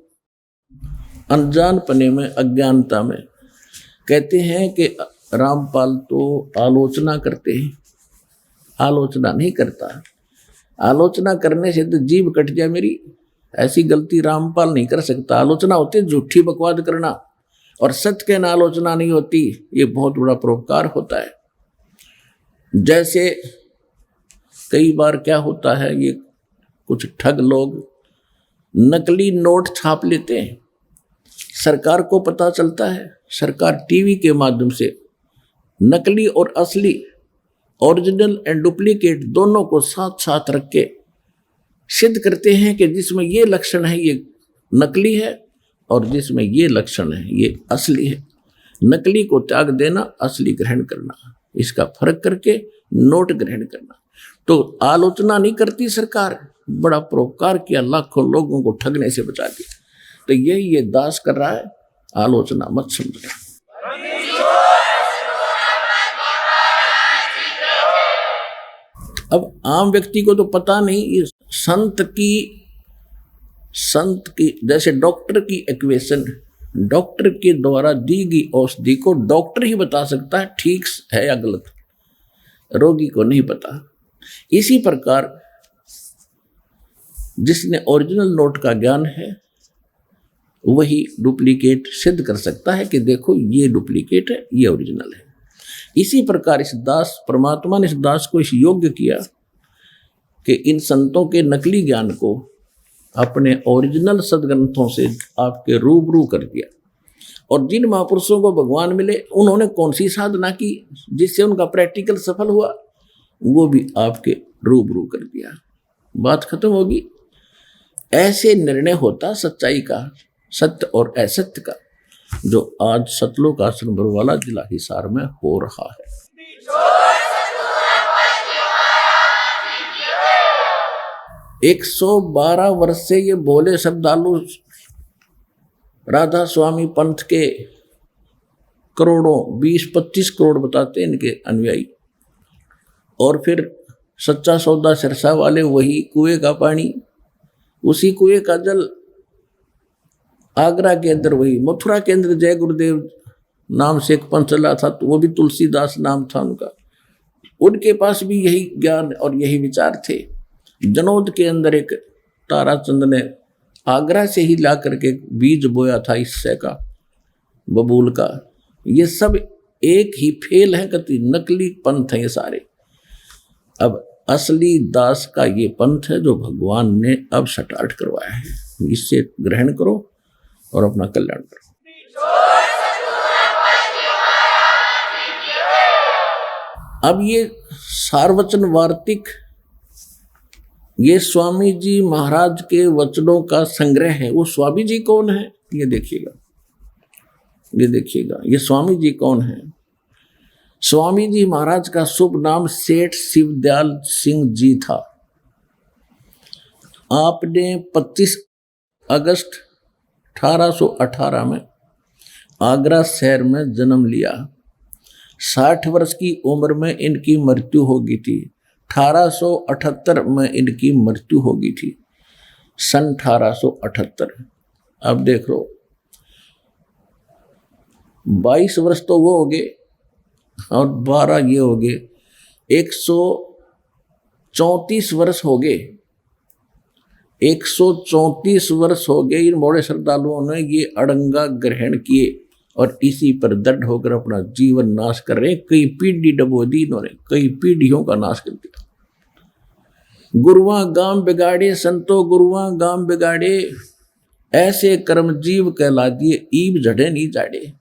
अनजानपने में, अज्ञानता में कहते हैं कि रामपाल तो आलोचना करते हैं। आलोचना नहीं करता। आलोचना करने से तो जीभ कट जाए मेरी, ऐसी गलती रामपाल नहीं कर सकता। आलोचना होती है झूठी बकवाद करना, और सत्य के ना आलोचना नहीं होती। ये बहुत बड़ा परोपकार होता है। जैसे कई बार क्या होता है, ये कुछ ठग लोग नकली नोट छाप लेते हैं। सरकार को पता चलता है, सरकार टीवी के माध्यम से नकली और असली, ओरिजिनल एंड डुप्लीकेट दोनों को साथ साथ रख के सिद्ध करते हैं कि जिसमें ये लक्षण है ये नकली है और जिसमें ये लक्षण है ये असली है। नकली को त्याग देना, असली ग्रहण करना, इसका फर्क करके नोट ग्रहण करना। तो आलोचना नहीं करती सरकार, बड़ा परोपकार किया, लाखों लोगों को ठगने से बचा दिया। तो ये दास कर रहा है, आलोचना मत समझना। अब आम व्यक्ति को तो पता नहीं, संत की जैसे डॉक्टर की इक्वेशन, डॉक्टर के द्वारा दी गई औषधि को डॉक्टर ही बता सकता है ठीक है या गलत, रोगी को नहीं पता। इसी प्रकार जिसने ओरिजिनल नोट का ज्ञान है वही डुप्लीकेट सिद्ध कर सकता है कि देखो ये डुप्लीकेट है, ये ओरिजिनल है। इसी प्रकार इस दास परमात्मा ने इस दास को इस योग्य किया कि इन संतों के नकली ज्ञान को अपने ओरिजिनल सदग्रंथों से आपके रूबरू कर दिया। और जिन महापुरुषों को भगवान मिले उन्होंने कौन सी साधना की जिससे उनका प्रैक्टिकल सफल हुआ, वो भी आपके रूबरू कर दिया। बात खत्म होगी। ऐसे निर्णय होता सच्चाई का, सत्य और असत्य का, जो आज सतलोक आश्रम बरवाला जिला हिसार में हो रहा है। 112 वर्ष से ये भोले श्रद्धालु राधा स्वामी पंथ के करोड़ों 20-25 करोड़ बताते हैं इनके अनुयायी, और फिर सच्चा सौदा सिरसा वाले वही कुएं का पानी, उसी कुएं का जल, आगरा के अंदर वही, मथुरा के अंदर जय गुरुदेव नाम से एक पंथ चला था, तो वो भी तुलसीदास नाम था उनका, उनके पास भी यही ज्ञान और यही विचार थे। जनौद के अंदर एक ताराचंद ने आगरा से ही ला करके बीज बोया था इससे का, बबूल का। ये सब एक ही फेल है, कति नकली पंथ है ये सारे। अब असली दास का ये पंथ है जो भगवान ने अब स्टार्ट करवाया है, इससे ग्रहण करो और अपना कल्याण करो। अब ये सार्वचन वार्तिक ये स्वामी जी महाराज के वचनों का संग्रह है। वो स्वामी जी कौन है ये देखिएगा, ये देखिएगा, ये स्वामी जी कौन है। स्वामी जी महाराज का शुभ नाम सेठ शिवदयाल सिंह जी था। आपने 25 अगस्त 1818 में आगरा शहर में जन्म लिया। 60 वर्ष की उम्र में इनकी मृत्यु हो गई थी। 1878 में इनकी मृत्यु हो गई थी, सन 1878। अब देख लो 22 वर्ष तो वो हो गए और 12 ये हो गए, 134 वर्ष हो गए। 134 वर्ष हो गए इन बड़े श्रद्धालुओं ने ये अड़ंगा ग्रहण किए और इसी पर दृढ़ होकर अपना जीवन नाश कर रहे। कई पीढ़ी डबो दी इन्होंने, कई पीढ़ियों का नाश कर दिया। गुरुआ गांव बिगाड़े संतो, गुरुआ गांव बिगाड़े, ऐसे कर्म जीव कहला दिए, ईब झड़े नहीं जाड़े।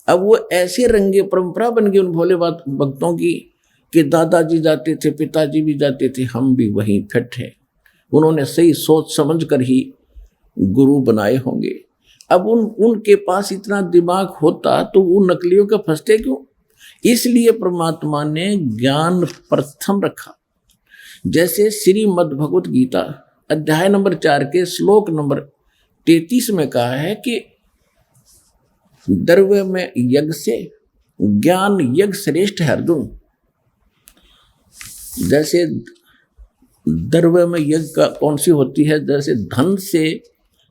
अब वो ऐसे रंगे परंपरा बन गई उन भोले भक्तों की कि दादाजी जाते थे, पिताजी भी जाते थे, हम भी वहीं फिट हैं। उन्होंने सही सोच समझ कर ही गुरु बनाए होंगे। अब उनके पास इतना दिमाग होता तो वो नकलियों के फंसते क्यों? इसलिए परमात्मा ने ज्ञान प्रथम रखा। जैसे श्रीमद् भगवत गीता अध्याय नंबर 4 के श्लोक नंबर 33 में कहा है कि द्रव्य में यज्ञ से ज्ञान यज्ञ श्रेष्ठ है अर्जुन। जैसे द्रव्य में यज्ञ का कौन सी होती है, जैसे धन से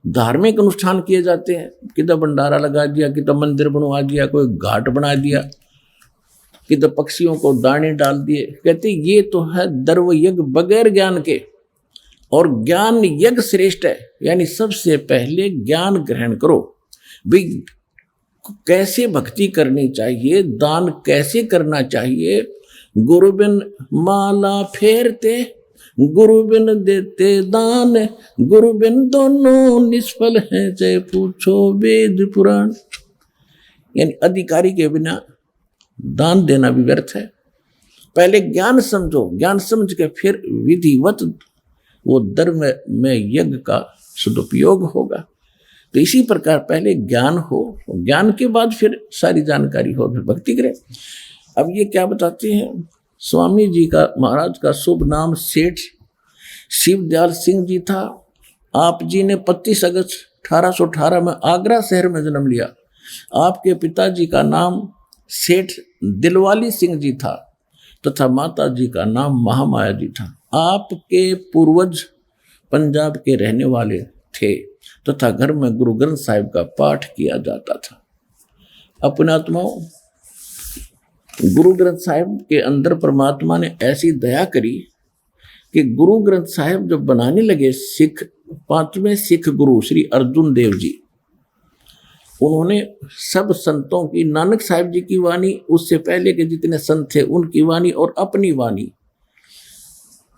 धार्मिक अनुष्ठान किए जाते हैं, किधर भंडारा लगा दिया, किधर मंदिर बनवा दिया, कोई घाट बना दिया, किधर पक्षियों को दाने डाल दिए। कहते ये तो है द्रव्य यज्ञ बगैर ज्ञान के, और ज्ञान यज्ञ श्रेष्ठ है। यानी सबसे पहले ज्ञान ग्रहण करो भाई, कैसे भक्ति करनी चाहिए, दान कैसे करना चाहिए। गुरु बिन माला फेरते, गुरु बिन देते दान, गुरु बिन दोनों निष्फल हैं, चाहे पूछो वेद पुराण। यानी अधिकारी के बिना दान देना भी व्यर्थ है। पहले ज्ञान समझो, ज्ञान समझ के फिर विधिवत वो धर्म में यज्ञ का सदुपयोग होगा। तो इसी प्रकार पहले ज्ञान हो, ज्ञान के बाद फिर सारी जानकारी हो, फिर भक्ति करें। अब ये क्या बताते हैं, स्वामी जी का महाराज का शुभ नाम सेठ शिवदयाल सिंह जी था। आप जी ने 25 अगस्त 1818 में आगरा शहर में जन्म लिया। आपके पिताजी का नाम सेठ दिलवाली सिंह जी था तथा माता जी का नाम महामाया जी था। आपके पूर्वज पंजाब के रहने वाले थे तथा घर में गुरु ग्रंथ साहिब का पाठ किया जाता था। अपने आत्माओं, गुरु ग्रंथ साहिब के अंदर परमात्मा ने ऐसी दया करी कि गुरु ग्रंथ साहिब जब बनाने लगे, सिख 5वें सिख गुरु श्री अर्जुन देव जी, उन्होंने सब संतों की, नानक साहिब जी की वाणी, उससे पहले के जितने संत थे उनकी वाणी और अपनी वाणी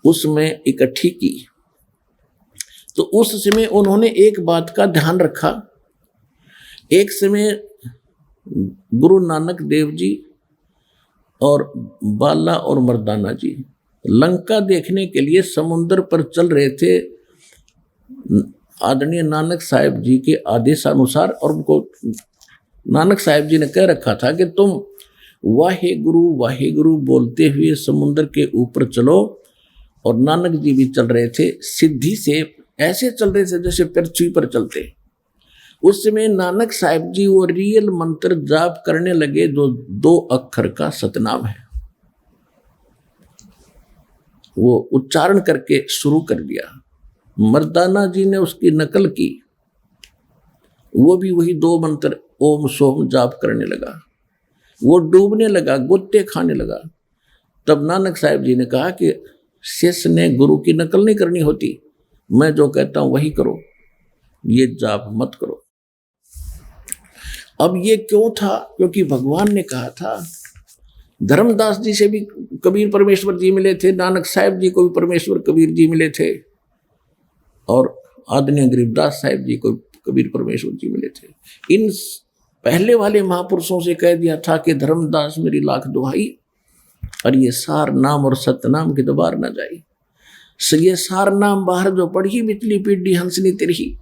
उसमें इकट्ठी की। तो उस समय उन्होंने एक बात का ध्यान रखा। एक समय गुरु नानक देव जी और बाला और मर्दाना जी लंका देखने के लिए समुद्र पर चल रहे थे आदरणीय नानक साहिब जी के आदेशानुसार, और उनको नानक साहिब जी ने कह रखा था कि तुम वाहे गुरु बोलते हुए समुद्र के ऊपर चलो। और नानक जी भी चल रहे थे, सिद्धि से ऐसे चल रहे थे जैसे पृथ्वी पर चलते। उस समय नानक साहिब जी वो रियल मंत्र जाप करने लगे जो 2 अक्षर का सतनाम है, वो उच्चारण करके शुरू कर दिया। मर्दाना जी ने उसकी नकल की, वो भी वही 2 मंत्र ओम सोम जाप करने लगा। वो डूबने लगा, गुत्ते खाने लगा। तब नानक साहिब जी ने कहा कि शिष्य ने गुरु की नकल नहीं करनी होती, मैं जो कहता हूं वही करो, ये जाप मत करो। अब ये क्यों था? क्योंकि भगवान ने कहा था। धर्मदास जी से भी कबीर परमेश्वर जी मिले थे, नानक साहिब जी को भी परमेश्वर कबीर जी मिले थे, और आदरणीय गरीबदास साहिब जी को कबीर परमेश्वर जी मिले थे। इन पहले वाले महापुरुषों से कह दिया था कि धर्मदास मेरी लाख दुहाई, और ये सार नाम और सतनाम के दोबार न जाई। ये सार नाम बाहर जो पढ़ी बिचली पीढ़ी हंसनी तिरही।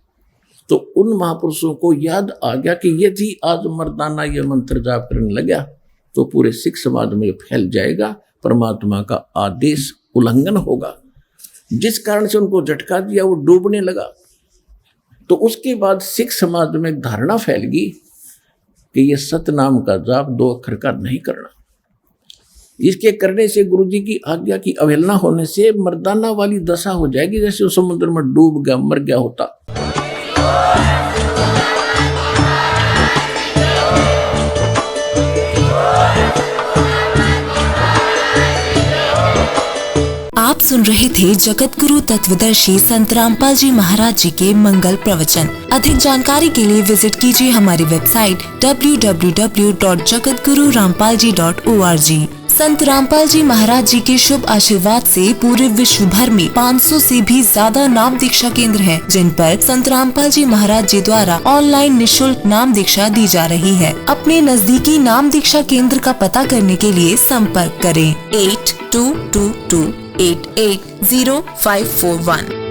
तो उन महापुरुषों को याद आ गया कि यदि आज मर्दाना ये मंत्र जाप करने लगा तो पूरे सिख समाज में फैल जाएगा, परमात्मा का आदेश उल्लंघन होगा। जिस कारण से उनको झटका दिया, वो डूबने लगा। तो उसके बाद सिख समाज में एक धारणा फैल गई कि ये सतनाम का जाप 2 अक्षर का नहीं करना। इसके करने से गुरु जी की आज्ञा की अवहेलना होने से मर्दाना वाली दशा हो जाएगी, जैसे वो समुद्र में डूब गया, मर गया होता। आप सुन रहे थे जगत गुरु तत्वदर्शी संत रामपाल जी महाराज जी के मंगल प्रवचन। अधिक जानकारी के लिए विजिट कीजिए हमारी वेबसाइट www.jagatgururampalji.org। संत रामपाल जी महाराज जी के शुभ आशीर्वाद से पूरे विश्व भर में 500 से भी ज्यादा नाम दीक्षा केंद्र हैं, जिन पर संत रामपाल जी महाराज जी द्वारा ऑनलाइन निःशुल्क नाम दीक्षा दी जा रही है। अपने नजदीकी नाम दीक्षा केंद्र का पता करने के लिए संपर्क करें 8222880541।